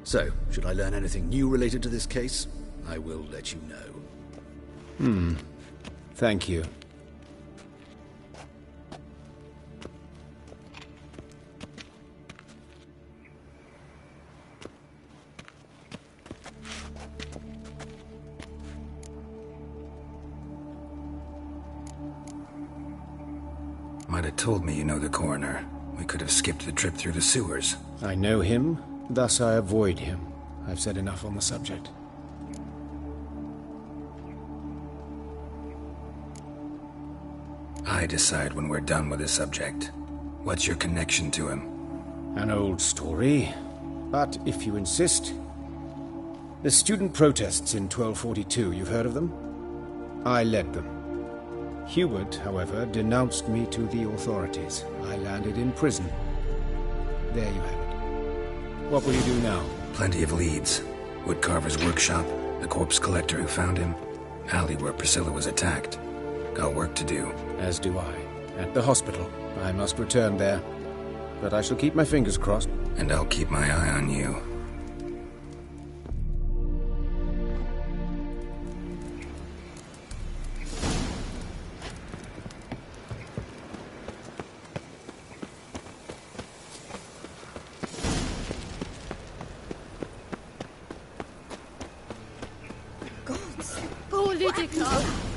So, should I learn anything new related to this case, I will let you know. Thank you. Might have told me you know the coroner. We could have skipped the trip through the sewers. I know him, thus I avoid him. I've said enough on the subject. I decide when we're done with the subject. What's your connection to him? An old story, but if you insist... The student protests in 1242, you've heard of them? I led them. Hubert, however, denounced me to the authorities. I landed in prison. There you have it. What will you do now? Plenty of leads. Woodcarver's workshop, the corpse collector who found him, alley where Priscilla was attacked. Got work to do. As do I. At the hospital. I must return there. But I shall keep my fingers crossed. And I'll keep my eye on you.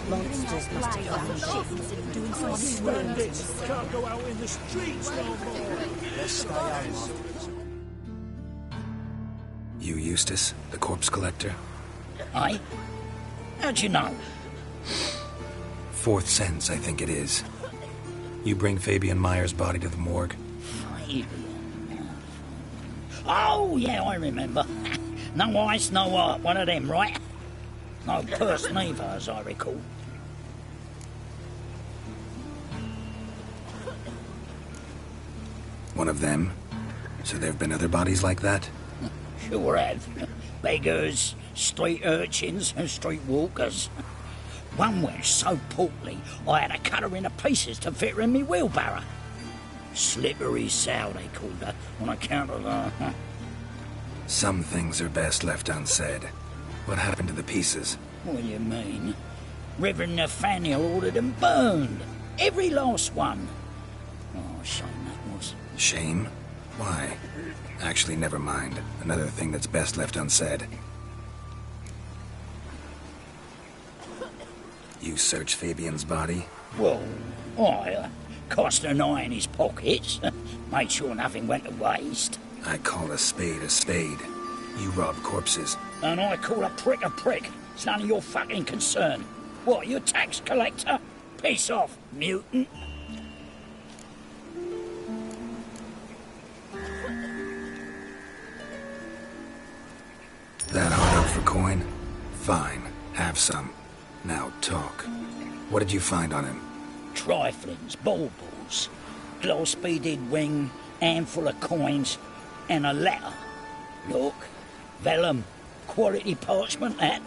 Monsters must have found ships and doing some swims. Can't go out in the streets no more. Let's stay home. You Eustace, the corpse collector? Aye? How'd you know? Fourth sense, I think it is. You bring Fabian Meyer's body to the morgue? Oh, yeah, I remember. No eyes, no heart, one of them, right? No purse neither, as I recall. One of them? So there have been other bodies like that? Sure have. Beggars, street urchins, and street walkers. One went so portly, I had to cut her into pieces to fit her in me wheelbarrow. Slippery sow, they called her, on account of her. Some things are best left unsaid. What happened to the pieces? What do you mean? Reverend Nathaniel ordered them burned. Every last one. Oh, shame that was. Shame? Why? Actually, never mind. Another thing that's best left unsaid. You searched Fabian's body? Well, I cast an eye in his pockets. Made sure nothing went to waste. I call a spade a spade. You rob corpses. And I call a prick a prick. It's none of your fucking concern. What, you tax collector? Piss off, mutant. That hard up for coin? Fine, have some. Now talk. What did you find on him? Triflings, baubles. Gloss-beaded ring, handful of coins, and a letter. Look, vellum, quality parchment that.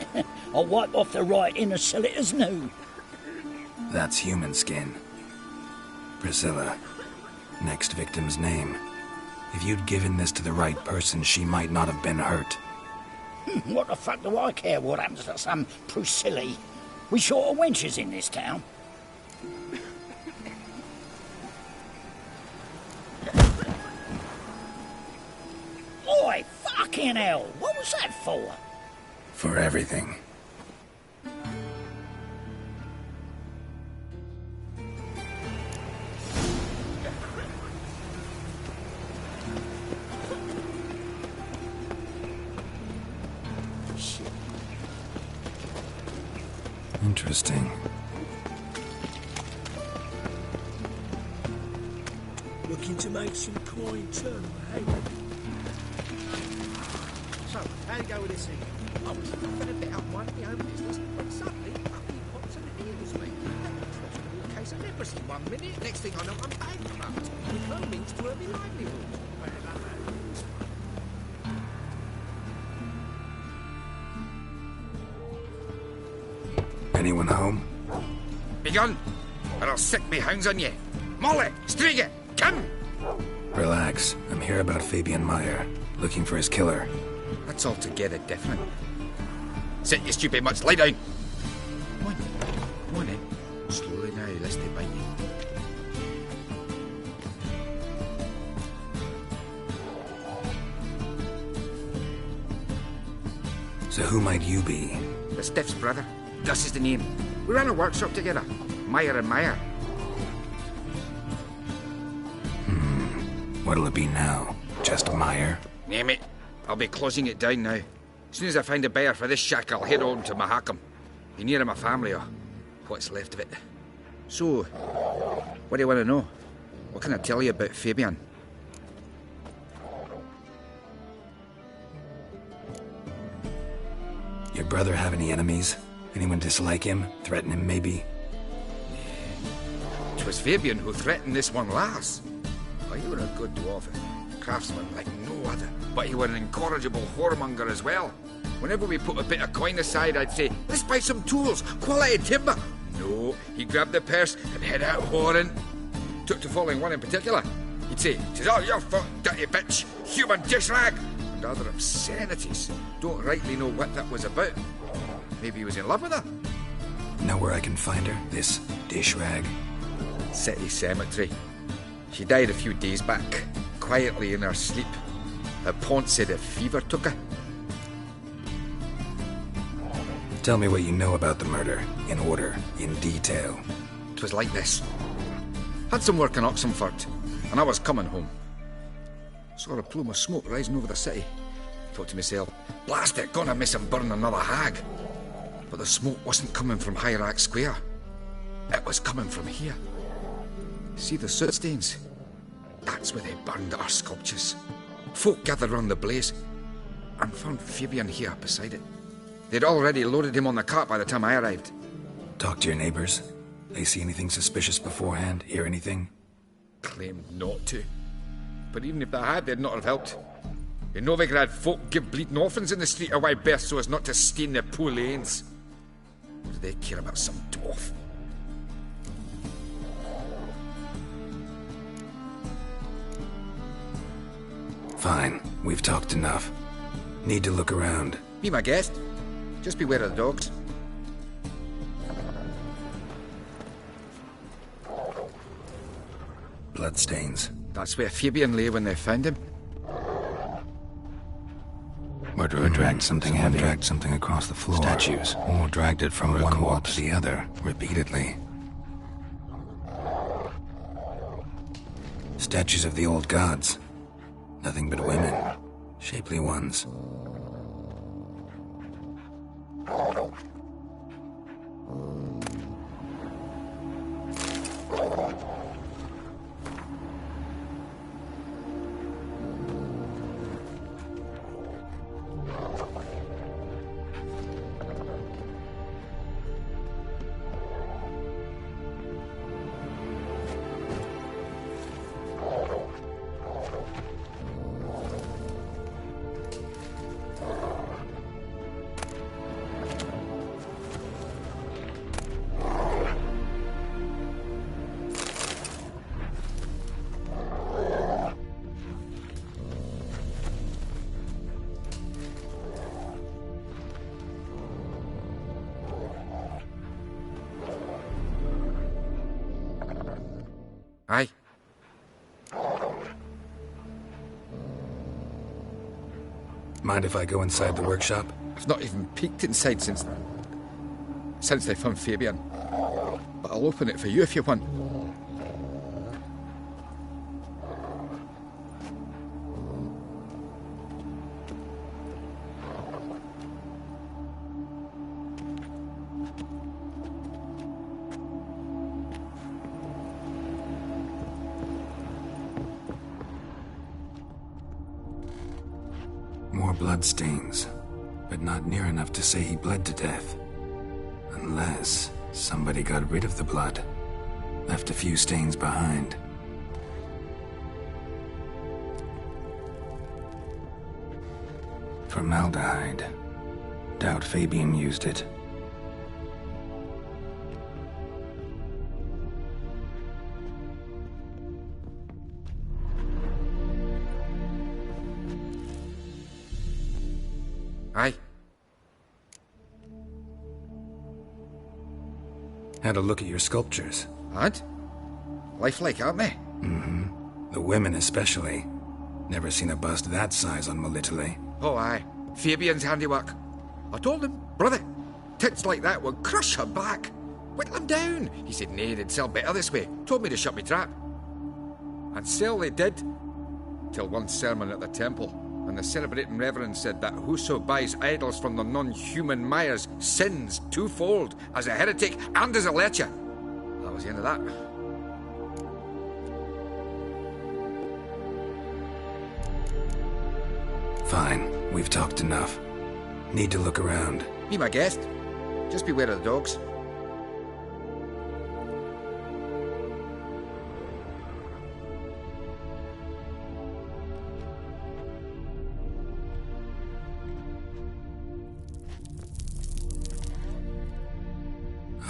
I'll wipe off the writing and sell it as new. That's human skin. Priscilla. Next victim's name. If you'd given this to the right person, she might not have been hurt. What the fuck do I care what happens to some Priscilla? We short of wenches in this town. Oi, fucking hell! What was that for? For everything. Interesting. Looking to make some coin too, eh? So, how you go with this thing? I was laughing a bit up one of my own business, but suddenly up he pops and heals me. Trust me, a case of leprosy 1 minute, next thing I know I'm bankrupt. With no means to earn my livelihood. Anyone home? Begone, or I'll sick me hounds on you. Molly, Striga, come! Relax. I'm here about Fabian Meyer, looking for his killer. That's altogether different. Sit, you stupid mutts, lie down. Come on then. Slowly now, lest they bite you. So who might you be? The Stiff's brother. Gus is the name. We ran a workshop together. Meyer and Meyer. What'll it be now? Just Meyer? Name it. I'll be closing it down now. As soon as I find a buyer for this shack, I'll head on to Mahakam. Be near my family, or what's left of it. So, what do you want to know? What can I tell you about Fabian? Your brother have any enemies? Anyone dislike him? Threaten him, maybe? 'Twas Fabian who threatened this one last. Oh, you were a good dwarf, craftsman like no other. But you were an incorrigible whoremonger as well. Whenever we put a bit of coin aside, I'd say, let's buy some tools, quality timber. No, he grabbed the purse and head out whoring. Took to following one in particular. He'd say, "'Tis all your fault, dirty bitch, human dish rag," and other obscenities. Don't rightly know what that was about. Maybe he was in love with her. Know where I can find her? This dish rag? City cemetery. She died a few days back, quietly in her sleep. Her pont said a fever took her. Tell me what you know about the murder, in order, in detail. 'Twas like this. Had some work in Oxenford, and I was coming home. Saw a plume of smoke rising over the city. Thought to myself, blast it, gonna miss and burn another hag. But the smoke wasn't coming from Hierarch Square. It was coming from here. See the soot stains? That's where they burned our sculptures. Folk gathered round the blaze and found Fabian here beside it. They'd already loaded him on the cart by the time I arrived. Talk to your neighbors. They see anything suspicious beforehand? Hear anything? Claimed not to. But even if they had, they'd not have helped. In Novigrad, folk give bleeding orphans in the street a wide berth so as not to stain their poor lanes. What do they care about some dwarf? Fine. We've talked enough. Need to look around. Be my guest. Just beware of the dogs. Bloodstains. That's where Fabian lay when they found him. Murderer dragged something heavy. Dragged something across the floor. Statues. Or dragged it from one wall to the other, repeatedly. Statues of the old gods. Nothing but women. Shapely ones. Aye. Mind if I go inside the workshop? I've not even peeked inside since they found Fabian. But I'll open it for you if you want. More bloodstains, but not near enough to say he bled to death. Unless somebody got rid of the blood, left a few stains behind. Formaldehyde. Doubt Fabian used it. Aye. Had a look at your sculptures. Had? Lifelike, aren't they? Mm-hmm. The women especially. Never seen a bust that size on Melitele. Oh, aye. Fabian's handiwork. I told him, brother, tits like that would crush her back. Whittle him down. He said, nay, they'd sell better this way. Told me to shut me trap. And sell they did. Till one sermon at the temple. And the celebrating reverend said that whoso buys idols from the non-human Myers sins twofold, as a heretic and as a lecher. That was the end of that. Fine, we've talked enough. Need to look around. Be my guest. Just beware of the dogs.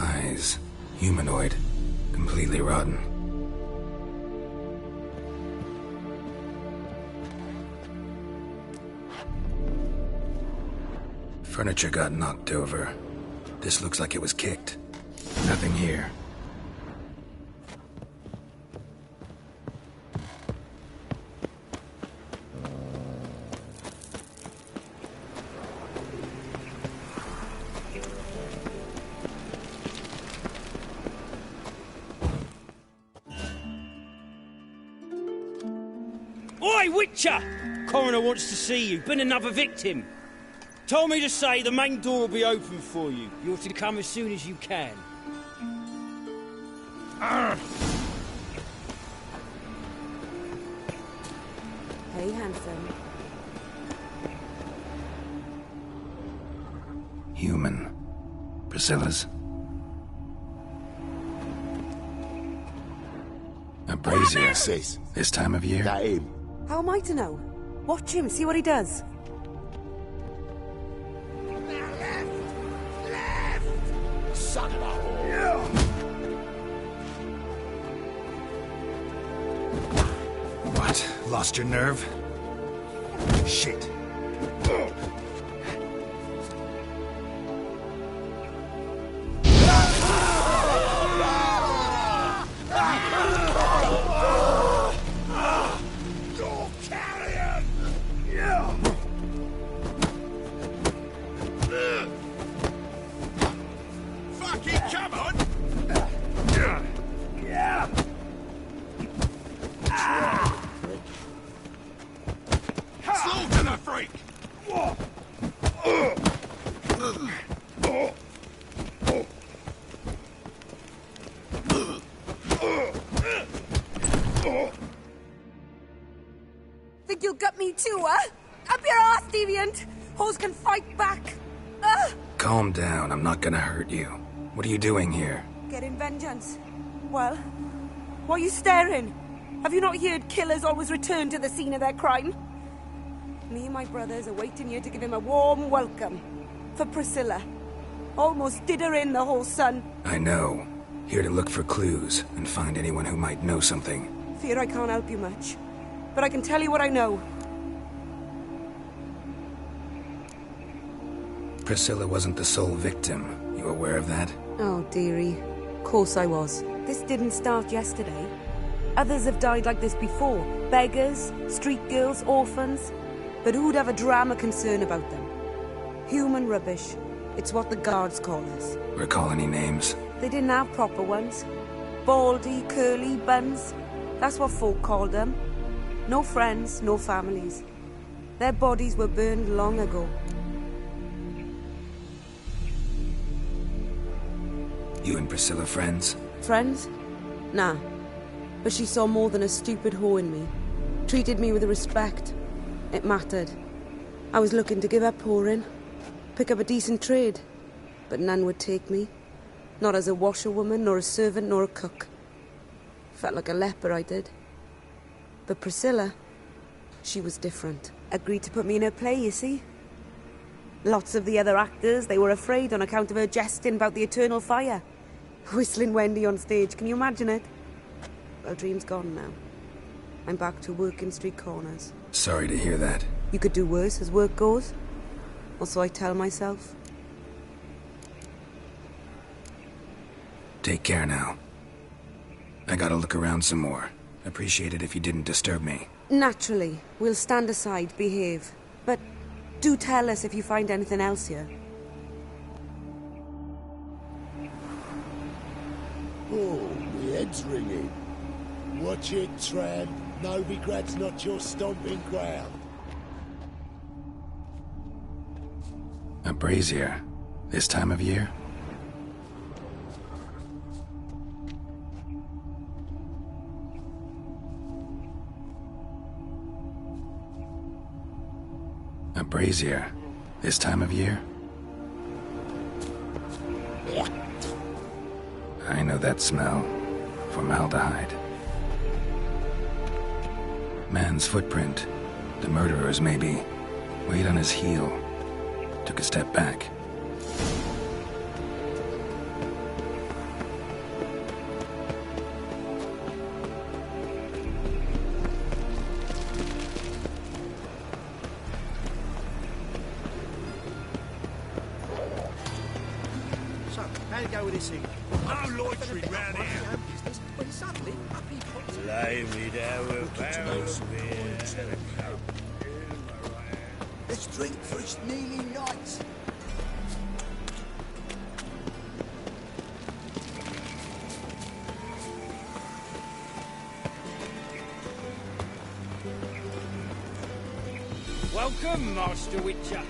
Eyes. Humanoid. Completely rotten. Furniture got knocked over. This looks like it was kicked. Nothing here. Oi, Witcher! Coroner wants to see you. Been another victim. Told me to say the main door will be open for you. You're to come as soon as you can. Hey, handsome. Human. Priscilla's. A brazier. This time of year? How am I to know? Watch him, see what he does. Son of a... What? Lost your nerve? Shit. Think you'll gut me too, huh? Up your ass, deviant! Hoes can fight back! Calm down, I'm not gonna hurt you. What are you doing here? Getting vengeance. Well, why are you staring? Have you not heard killers always return to the scene of their crime? Me and my brothers are waiting here to give him a warm welcome. For Priscilla. Almost did her in, the whole son. I know. Here to look for clues and find anyone who might know something. Fear I can't help you much. But I can tell you what I know. Priscilla wasn't the sole victim. You aware of that? Oh, dearie. Of course I was. This didn't start yesterday. Others have died like this before. Beggars, street girls, orphans. But who'd have a drama concern about them? Human rubbish. It's what the guards call us. Recall any names? They didn't have proper ones. Baldy, curly, buns. That's what folk called them. No friends, no families. Their bodies were burned long ago. You and Priscilla friends? Friends? Nah. But she saw more than a stupid whore in me. Treated me with respect. It mattered. I was looking to give up whoring. Pick up a decent trade. But none would take me. Not as a washerwoman, nor a servant, nor a cook. Felt like a leper, I did. But Priscilla, she was different. Agreed to put me in her play, you see. Lots of the other actors, they were afraid on account of her jesting about the eternal fire. Whistling Wendy on stage, can you imagine it? Well, dream's gone now. I'm back to working street corners. Sorry to hear that. You could do worse as work goes. Or so I tell myself. Take care now. I gotta look around some more. Appreciate it if you didn't disturb me. Naturally. We'll stand aside, behave. But do tell us if you find anything else here. Oh, my head's ringing. Watch it, Tram. Novigrad's not your stomping ground. A brazier. This time of year? A brazier. This time of year? I know that smell. Formaldehyde. Man's footprint. The murderer's maybe. Weight on his heel. Took a step back. So, how'd it go with this thing? No loitering round here. When suddenly, up he pops. Lay me down with barrels Let's drink for its nearly night. Welcome, Master Witcher.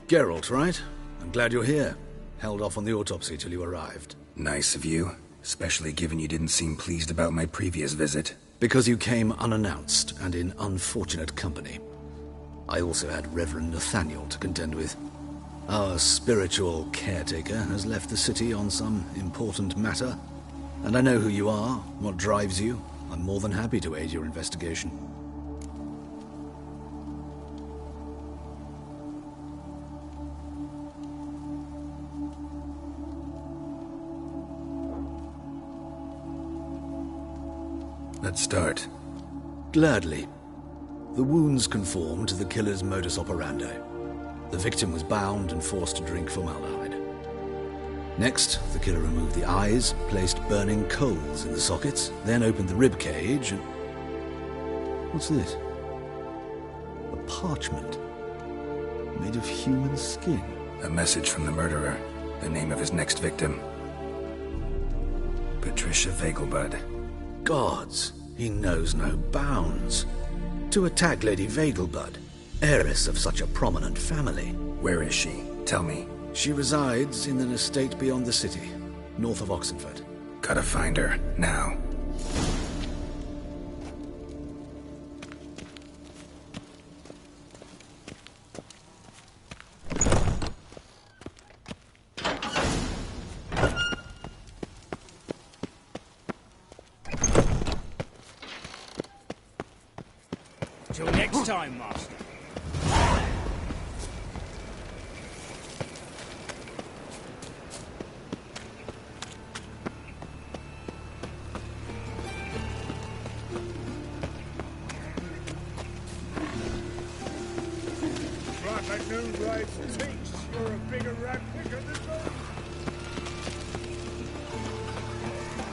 Geralt, right? I'm glad you're here. Held off on the autopsy till you arrived. Nice of you, especially given you didn't seem pleased about my previous visit. Because you came unannounced and in unfortunate company. I also had Reverend Nathaniel to contend with. Our spiritual caretaker has left the city on some important matter. And I know who you are, what drives you. I'm more than happy to aid your investigation. Let's start. Gladly. The wounds conform to the killer's modus operandi. The victim was bound and forced to drink formaldehyde. Next, the killer removed the eyes, placed burning coals in the sockets, then opened the rib cage and... What's this? A parchment. Made of human skin. A message from the murderer. The name of his next victim. Patricia Vegelbud. Gods, he knows no bounds. To attack Lady Vegelbud, heiress of such a prominent family. Where is she? Tell me. She resides in an estate beyond the city, north of Oxenford. Gotta find her, now. Till next time, Master. like a new ride's taste. You're a bigger rat picker than me.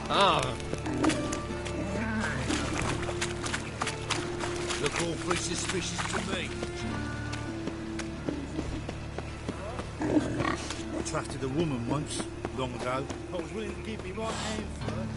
Ah. Look awfully suspicious to me. I trusted a woman once, long ago. I was willing to give me right hand for her.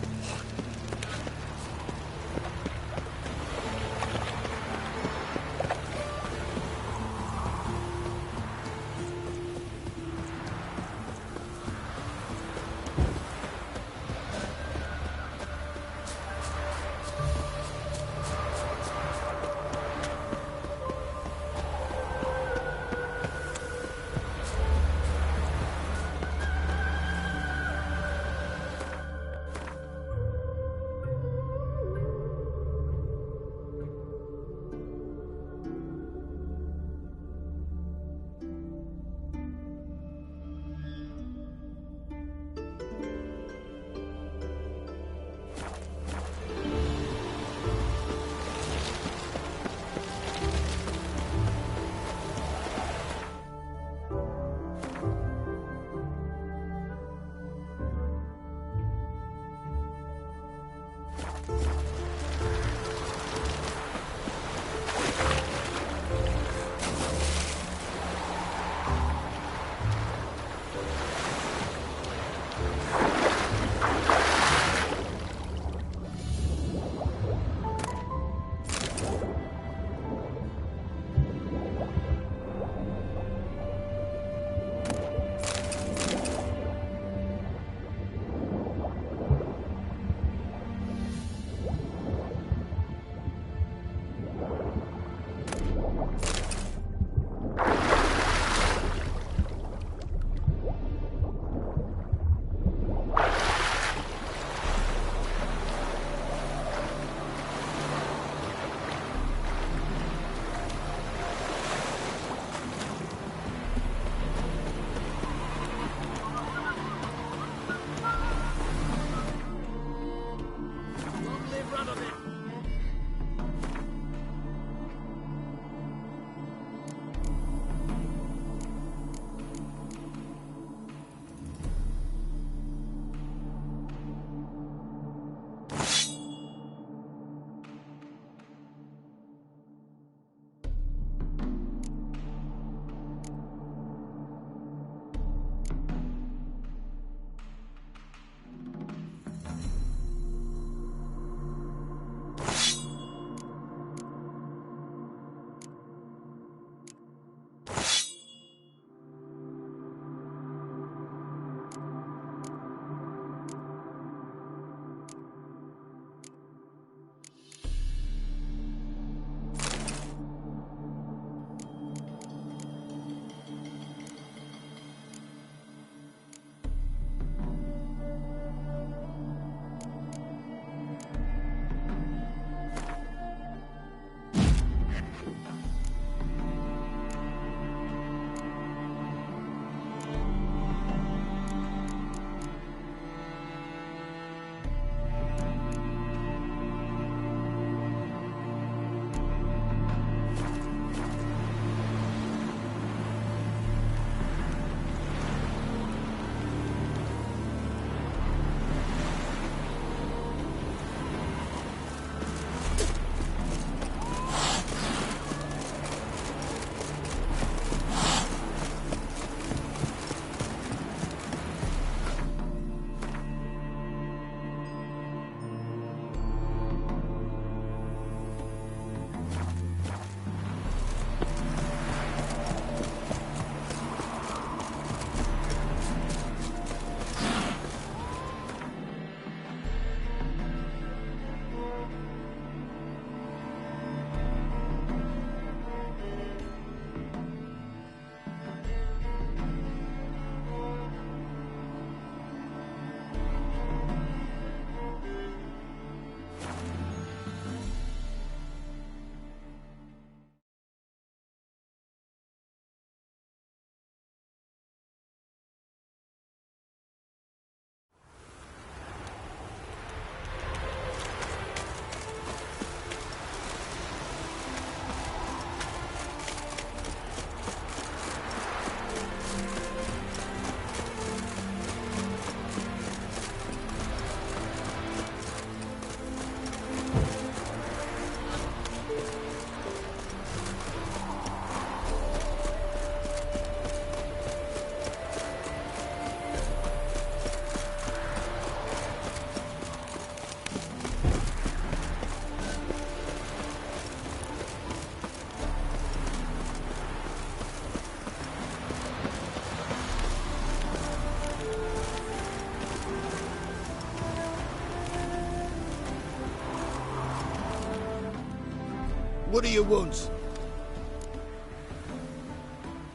What do you want?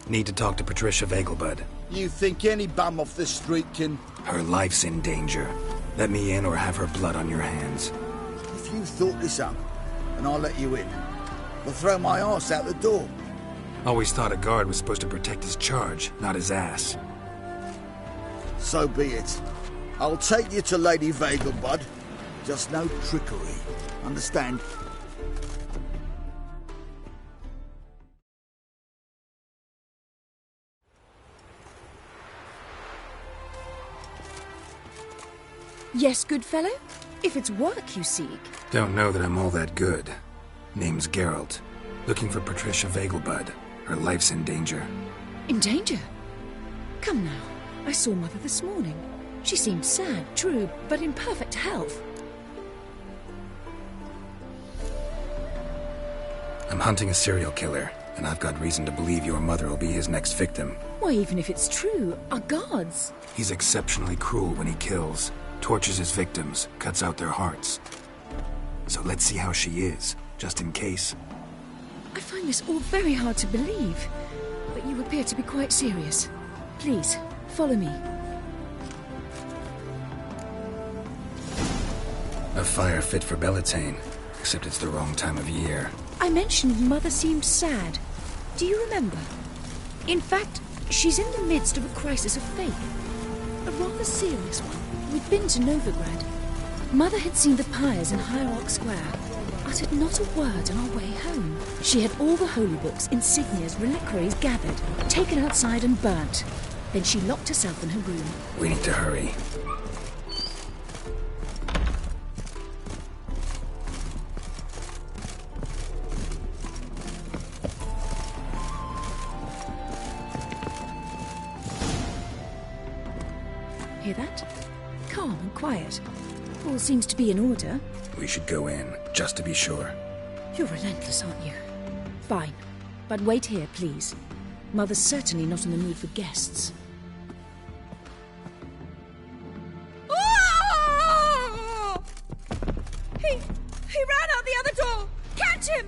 Need to talk to Patricia Vegelbud. You think any bum off the street can... Her life's in danger. Let me in or have her blood on your hands. If you thought this up, and I'll let you in, I'll throw my arse out the door. Always thought a guard was supposed to protect his charge, not his ass. So be it. I'll take you to Lady Vegelbud. Just no trickery. Understand? Yes, good fellow? If it's work you seek. Don't know that I'm all that good. Name's Geralt. Looking for Patricia Vegelbud. Her life's in danger. In danger? Come now. I saw Mother this morning. She seemed sad, true, but in perfect health. I'm hunting a serial killer, and I've got reason to believe your mother will be his next victim. Why, even if it's true, our guards... He's exceptionally cruel when he kills. Tortures his victims, cuts out their hearts. So let's see how she is, just in case. I find this all very hard to believe, but you appear to be quite serious. Please, follow me. A fire fit for Bellatane, except it's the wrong time of year. I mentioned Mother seemed sad. Do you remember? In fact, she's in the midst of a crisis of faith. A rather serious one. We'd been to Novigrad. Mother had seen the pyres in Hierarch Square, uttered not a word on our way home. She had all the holy books, insignias, reliquaries gathered, taken outside and burnt. Then she locked herself in her room. We need to hurry. Hear that? Calm and quiet. All seems to be in order. We should go in, just to be sure. You're relentless, aren't you? Fine. But wait here, please. Mother's certainly not in the mood for guests. Oh! He ran out the other door! Catch him!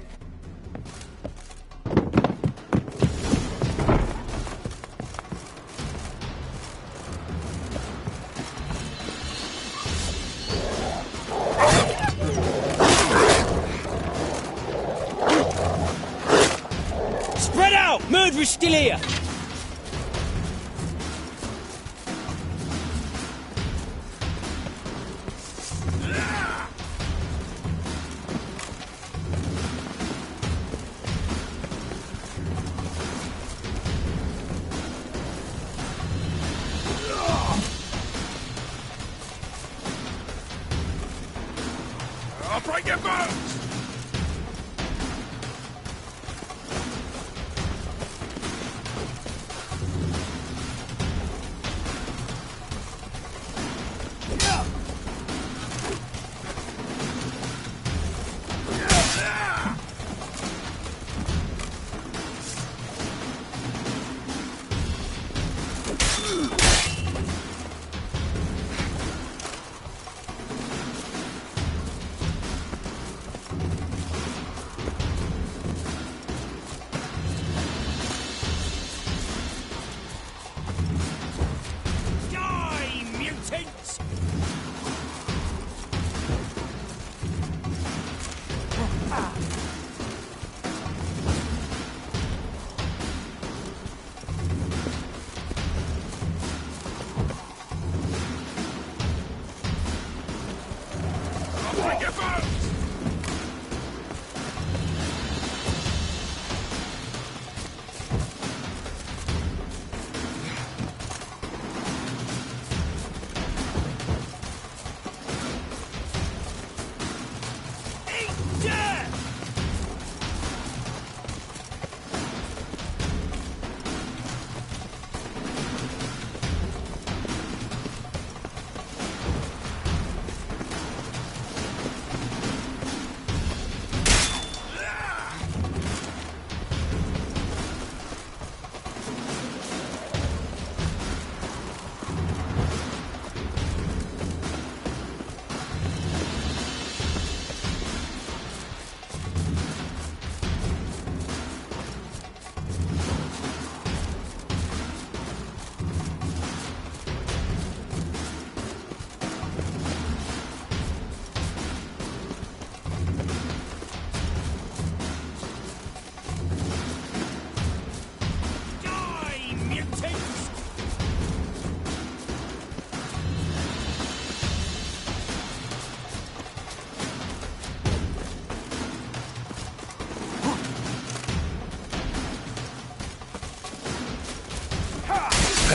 Spread out! Murderer's still here! I'll break your bones!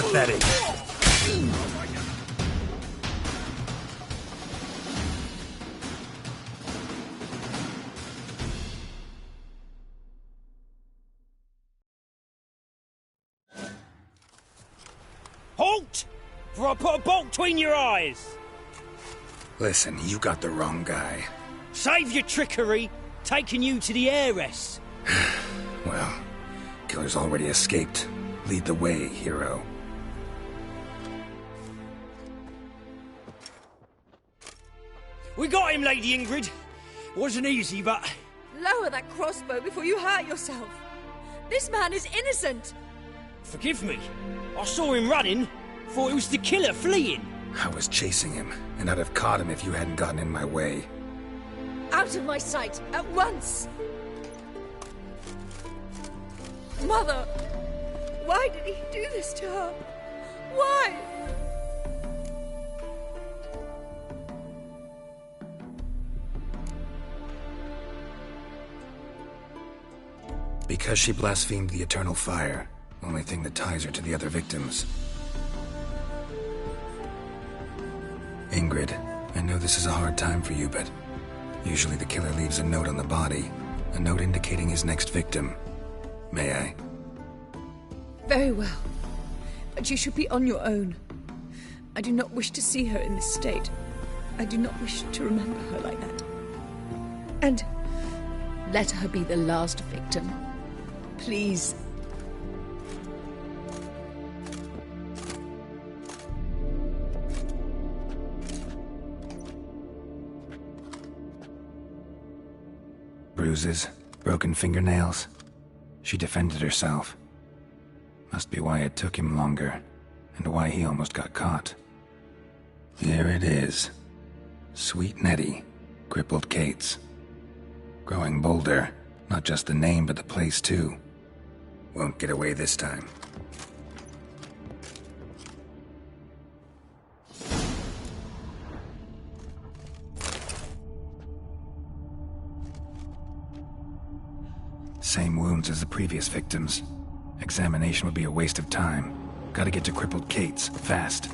Pathetic. Halt! For I put a bolt between your eyes! Listen, you got the wrong guy. Save your trickery, taking you to the heiress. Well, killer's already escaped. Lead the way, hero. We got him, Lady Ingrid. Wasn't easy, but... Lower that crossbow before you hurt yourself. This man is innocent. Forgive me. I saw him running. Thought it was the killer fleeing. I was chasing him, and I'd have caught him if you hadn't gotten in my way. Out of my sight, at once! Mother! Why did he do this to her? Why? Because she blasphemed the eternal fire. Only thing that ties her to the other victims. Ingrid, I know this is a hard time for you, but usually the killer leaves a note on the body. A note indicating his next victim. May I? Very well. But you should be on your own. I do not wish to see her in this state. I do not wish to remember her like that. And let her be the last victim. Please. Bruises, broken fingernails. She defended herself. Must be why it took him longer, and why he almost got caught. Here it is. Sweet Nettie, crippled Kate's. Growing bolder, not just the name but the place too. Won't get away this time. Same wounds as the previous victims. Examination would be a waste of time. Gotta get to crippled Kate's, fast.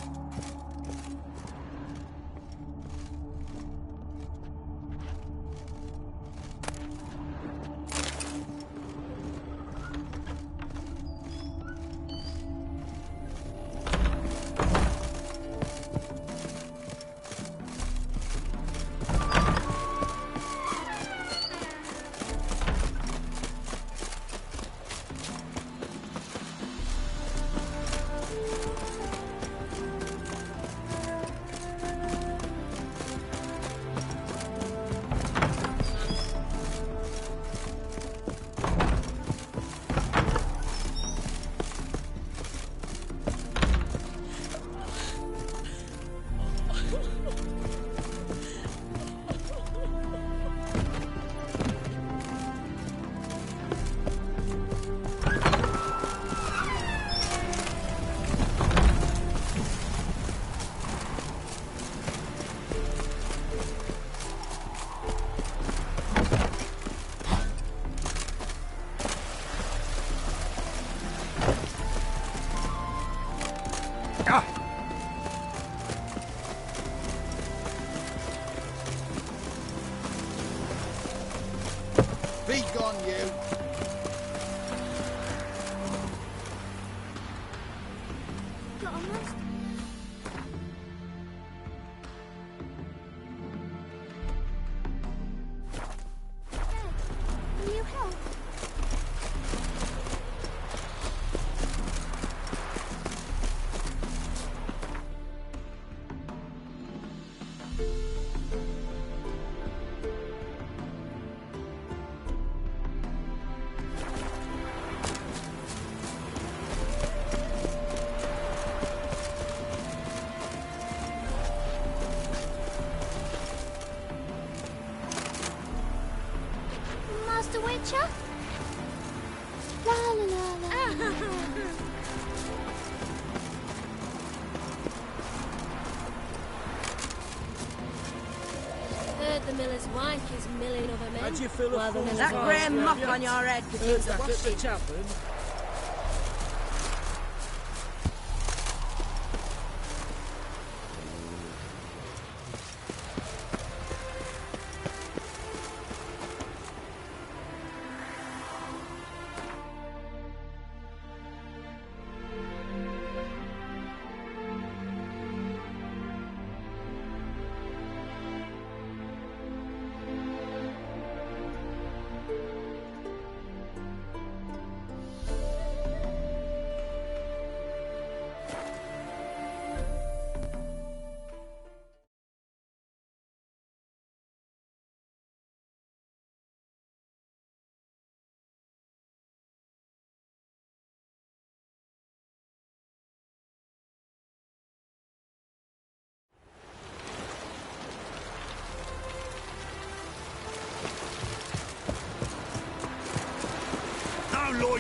Be gone, you! Got a mask? Dad, will you help? Master Witcher? La la la la. Heard the miller's wife is milling other men. How'd you feel Well, the miller's That grey muck on your head could use a washing.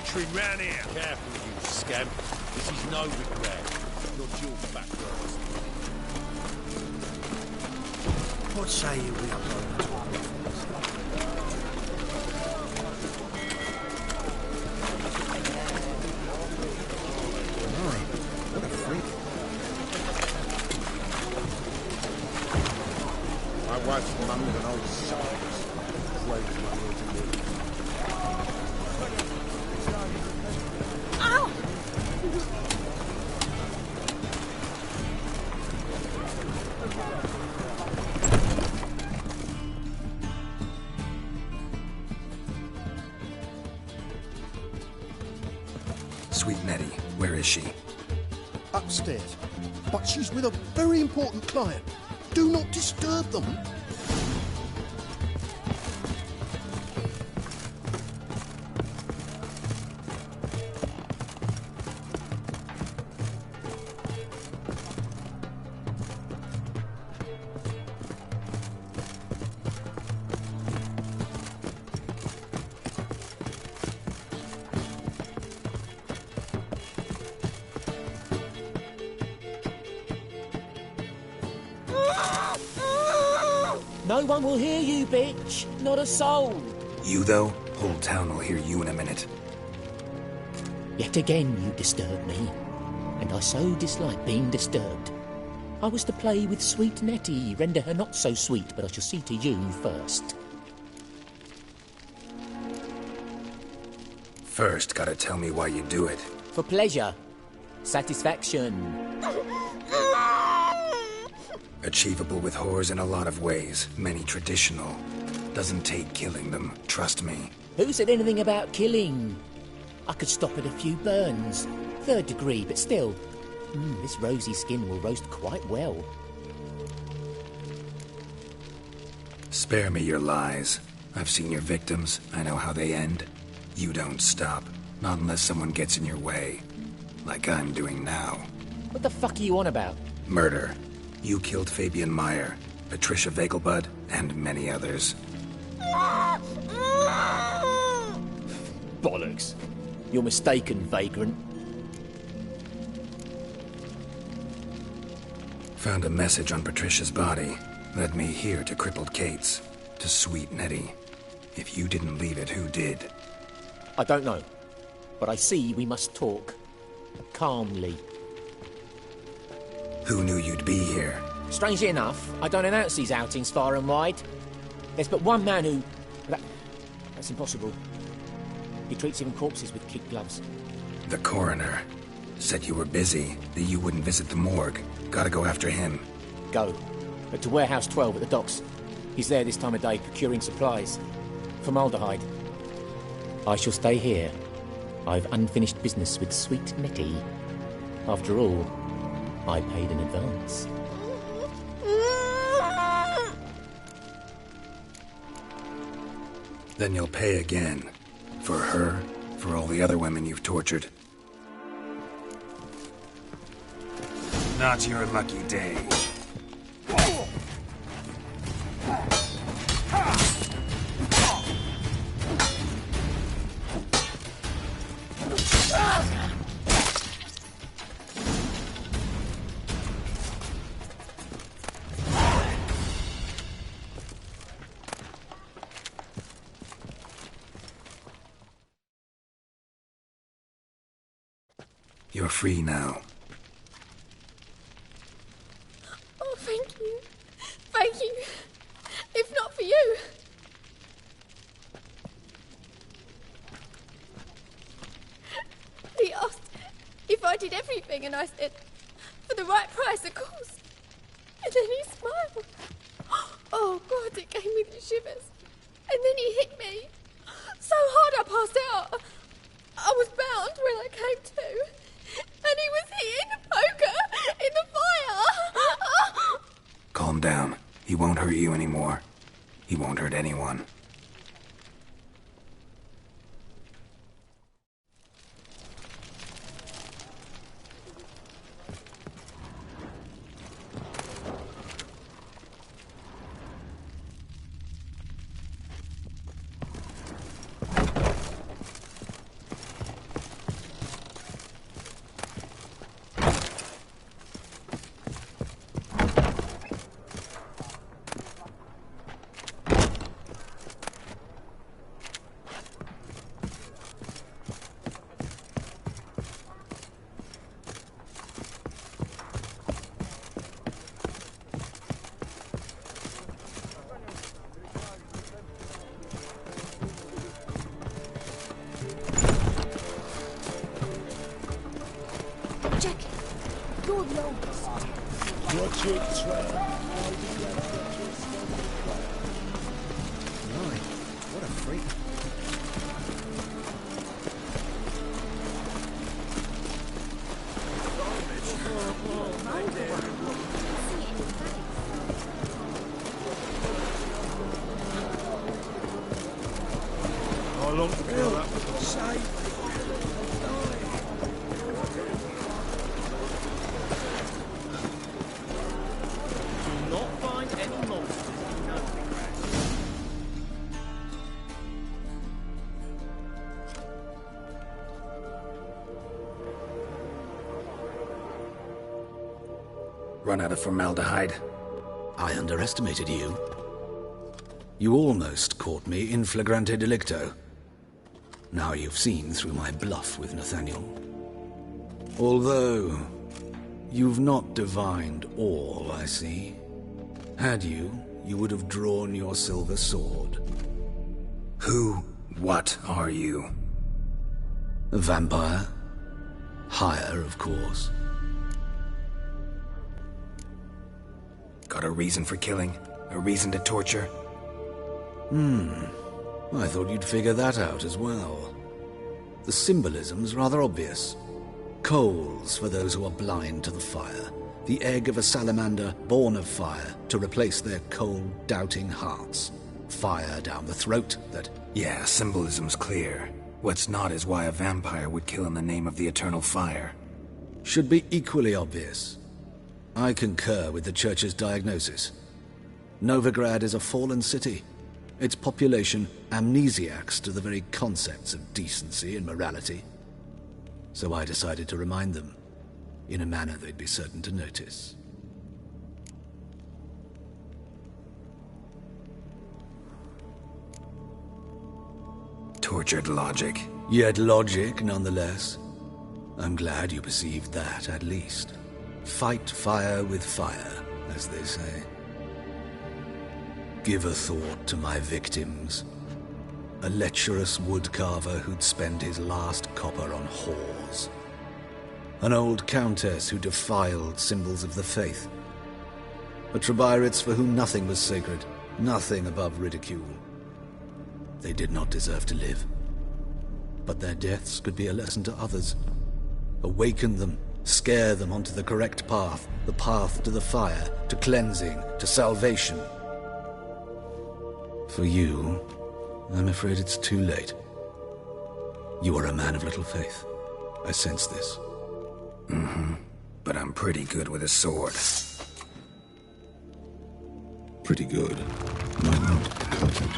butchering round here. Careful, you scamp. This is no regret. Not your back roads. What say you we upload to our What a freak. My wife's mum's an old suckers. Crazy little to Ow! Sweet Nettie, where is she? Upstairs. But she's with a very important client. Do not disturb them. No one will hear you, bitch. Not a soul. You, though? Whole town will hear you in a minute. Yet again you disturb me, and I so dislike being disturbed. I was to play with sweet Nettie, render her not so sweet, but I shall see to you first. First, gotta tell me why you do it. For pleasure. Satisfaction. Achievable with whores in a lot of ways, many traditional. Doesn't take killing them, trust me. Who said anything about killing? I could stop at a few burns. 3rd degree, but still. This rosy skin will roast quite well. Spare me your lies. I've seen your victims. I know how they end. You don't stop. Not unless someone gets in your way. Like I'm doing now. What the fuck are you on about? Murder. You killed Fabian Meyer, Patricia Vegelbud, and many others. Bollocks. You're mistaken, vagrant. Found a message on Patricia's body. Led me here to crippled Kate's. To sweet Nettie. If you didn't leave it, who did? I don't know. But I see we must talk. Calmly. Who knew you'd be here? Strangely enough, I don't announce these outings far and wide. There's but one man who... That's impossible. He treats even corpses with kid gloves. The coroner. Said you were busy, that you wouldn't visit the morgue. Gotta go after him. Go. But to Warehouse 12 at the docks. He's there this time of day procuring supplies. Formaldehyde. I shall stay here. I've unfinished business with sweet Nettie. After all, I paid in advance. Then you'll pay again. For her, for all the other women you've tortured. Not your lucky day. You're free now. Oh, thank you. Thank you. If not for you. He asked if I did everything, and I said, for the right price, of course. And then he smiled. Oh, God, it gave me the shivers. And then he hit me. So hard I passed out. I was bound when I came to. And he was hitting the poker in the fire. Calm down. He won't hurt you anymore. He won't hurt anyone. Watch it, Trent. Right. What a freak. How long to kill that was Do not find any monsters. Run out of formaldehyde. I underestimated you. You almost caught me in flagrante delicto. Now you've seen through my bluff with Nathaniel. Although, you've not divined all, I see. Had you, you would have drawn your silver sword. What are you? A vampire. Higher, of course. Got a reason for killing? A reason to torture? I thought you'd figure that out as well. The symbolism's rather obvious. Coals for those who are blind to the fire. The egg of a salamander born of fire to replace their cold, doubting hearts. Fire down the throat that... Yeah, symbolism's clear. What's not is why a vampire would kill in the name of the eternal fire. Should be equally obvious. I concur with the Church's diagnosis. Novigrad is a fallen city. Its population amnesiacs to the very concepts of decency and morality. So I decided to remind them, in a manner they'd be certain to notice. Tortured logic. Yet logic, nonetheless. I'm glad you perceived that, at least. Fight fire with fire, as they say. Give a thought to my victims. A lecherous woodcarver who'd spend his last copper on whores. An old countess who defiled symbols of the faith. A Trebyrits for whom nothing was sacred, nothing above ridicule. They did not deserve to live. But their deaths could be a lesson to others. Awaken them, scare them onto the correct path, the path to the fire, to cleansing, to salvation. For you, I'm afraid it's too late. You are a man of little faith. I sense this. But I'm pretty good with a sword. Pretty good. Might not cut it.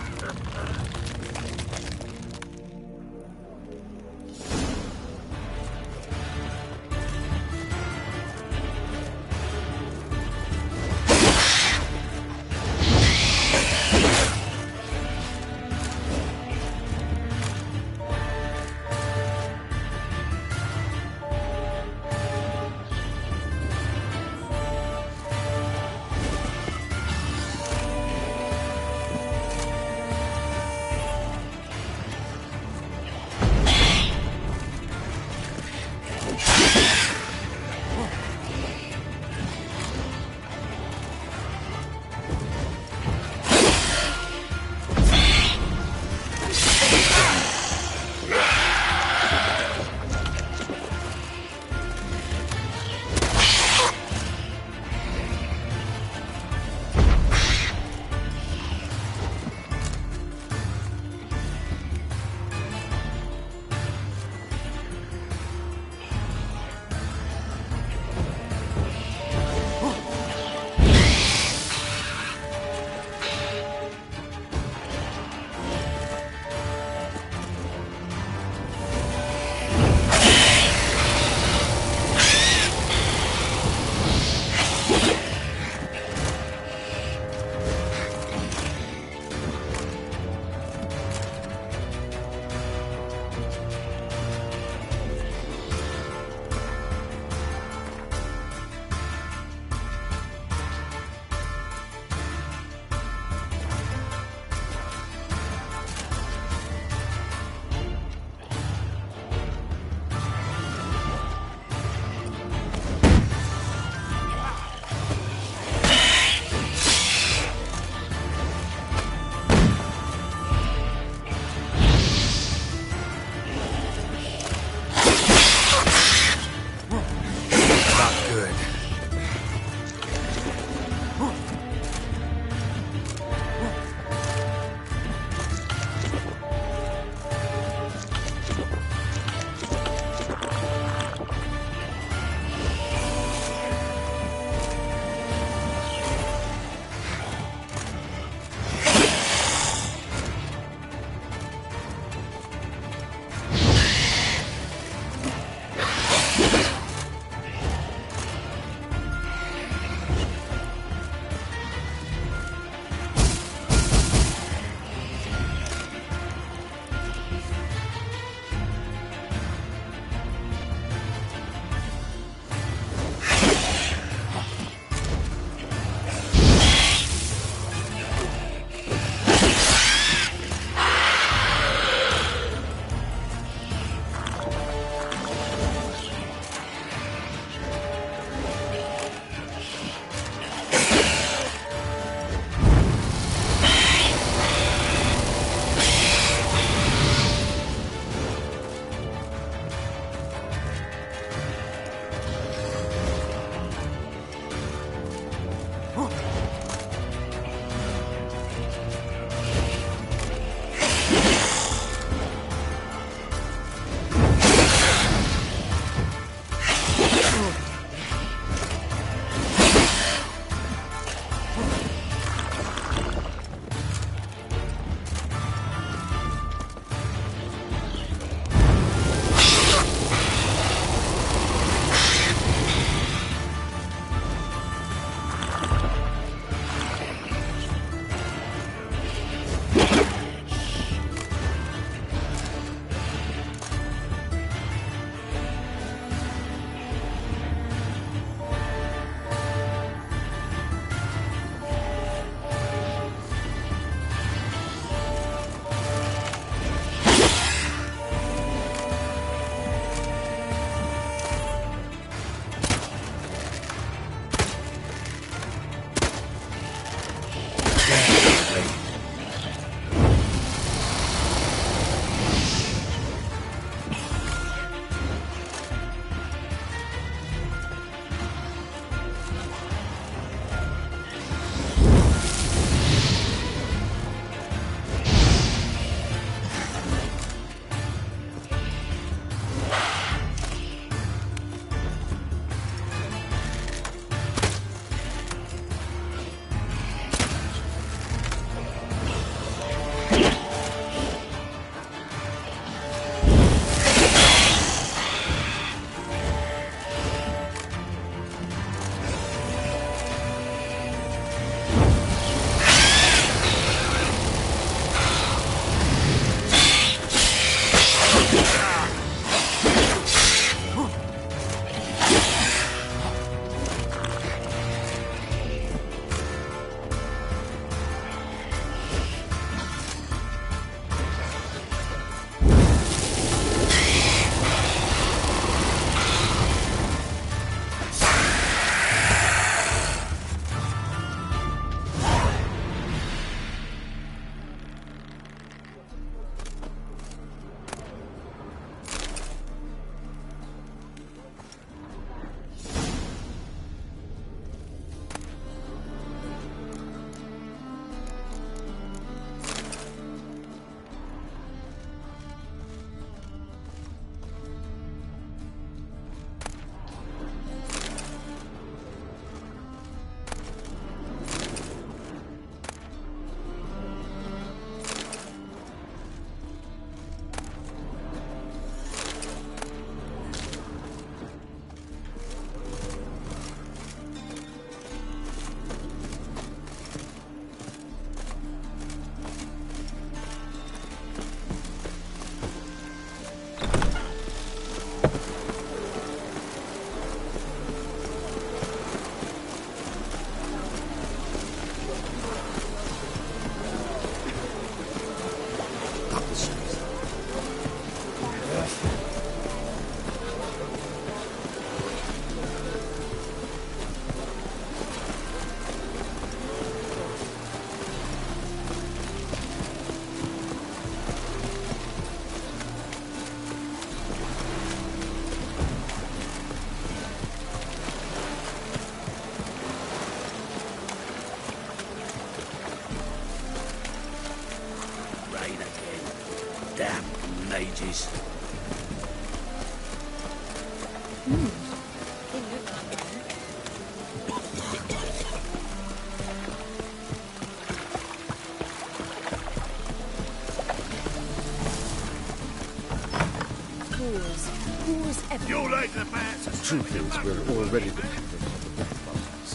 Who's ever... You like the man. The truth is, we're already dependent on the Death Falcons.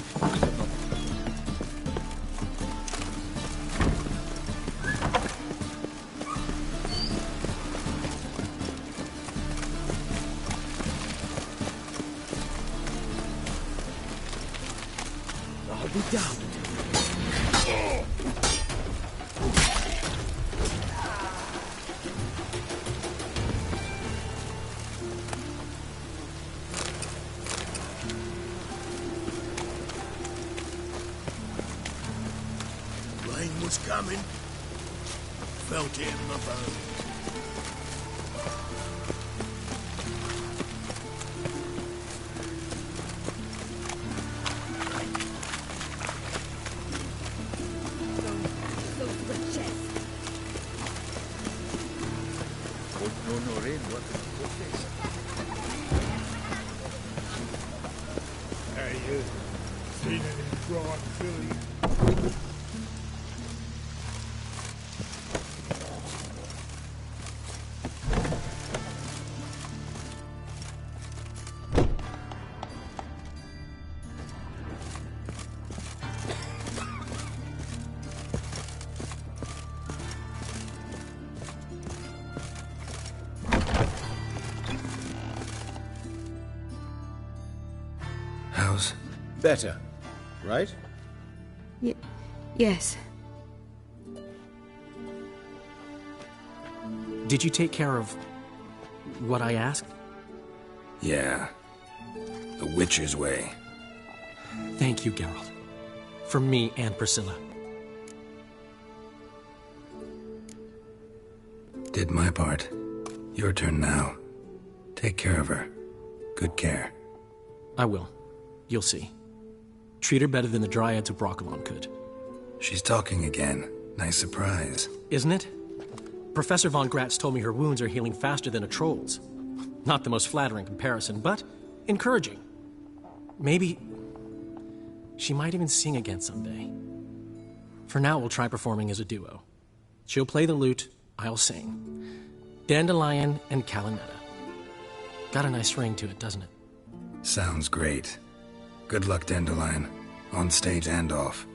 I'll be down. Rain was coming. Felt it in my bones. Hey, you seen any broad Philly? How's... Better, right? Yes. Did you take care of what I asked? Yeah. The Witcher's way. Thank you, Geralt. From me and Priscilla. Did my part. Your turn now. Take care of her. Good care. I will. You'll see. Treat her better than the Dryads of Broccolon could. She's talking again. Nice surprise. Isn't it? Professor von Gratz told me her wounds are healing faster than a troll's. Not the most flattering comparison, but encouraging. Maybe she might even sing again someday. For now, we'll try performing as a duo. She'll play the lute, I'll sing. Dandelion and Calinetta. Got a nice ring to it, doesn't it? Sounds great. Good luck, Dandelion. On stage and off.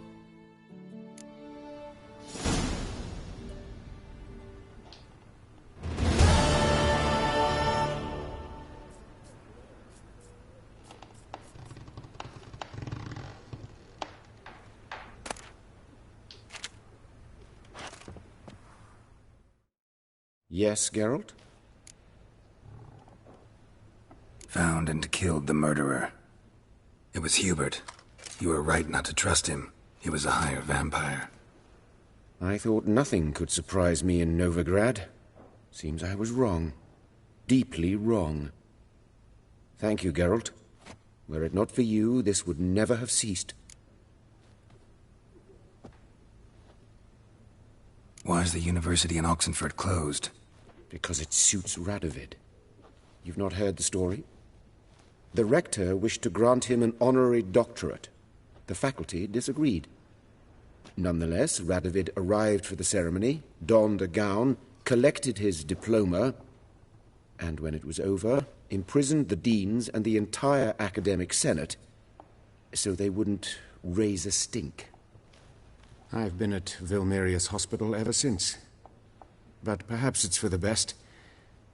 Yes, Geralt? Found and killed the murderer. It was Hubert. You were right not to trust him. He was a higher vampire. I thought nothing could surprise me in Novigrad. Seems I was wrong. Deeply wrong. Thank you, Geralt. Were it not for you, this would never have ceased. Why is the university in Oxenford closed? Because it suits Radovid. You've not heard the story? The rector wished to grant him an honorary doctorate. The faculty disagreed. Nonetheless, Radovid arrived for the ceremony, donned a gown, collected his diploma, and when it was over, imprisoned the deans and the entire academic senate so they wouldn't raise a stink. I've been at Vilmerius Hospital ever since. But perhaps it's for the best.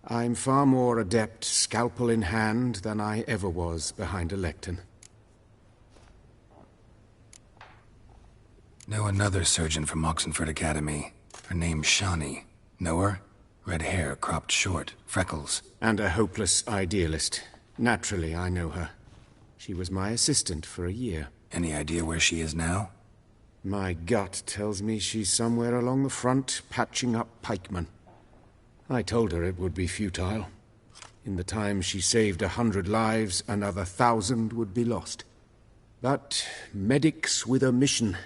I'm far more adept, scalpel in hand, than I ever was behind a lectern. Know another surgeon from Oxenford Academy. Her name's Shawnee. Know her? Red hair, cropped short, freckles. And a hopeless idealist. Naturally, I know her. She was my assistant for a year. Any idea where she is now? My gut tells me she's somewhere along the front, patching up pikemen. I told her it would be futile. In the time she saved 100 lives, another 1,000 would be lost. But medics with a mission,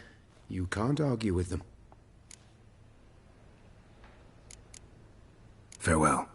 you can't argue with them. Farewell.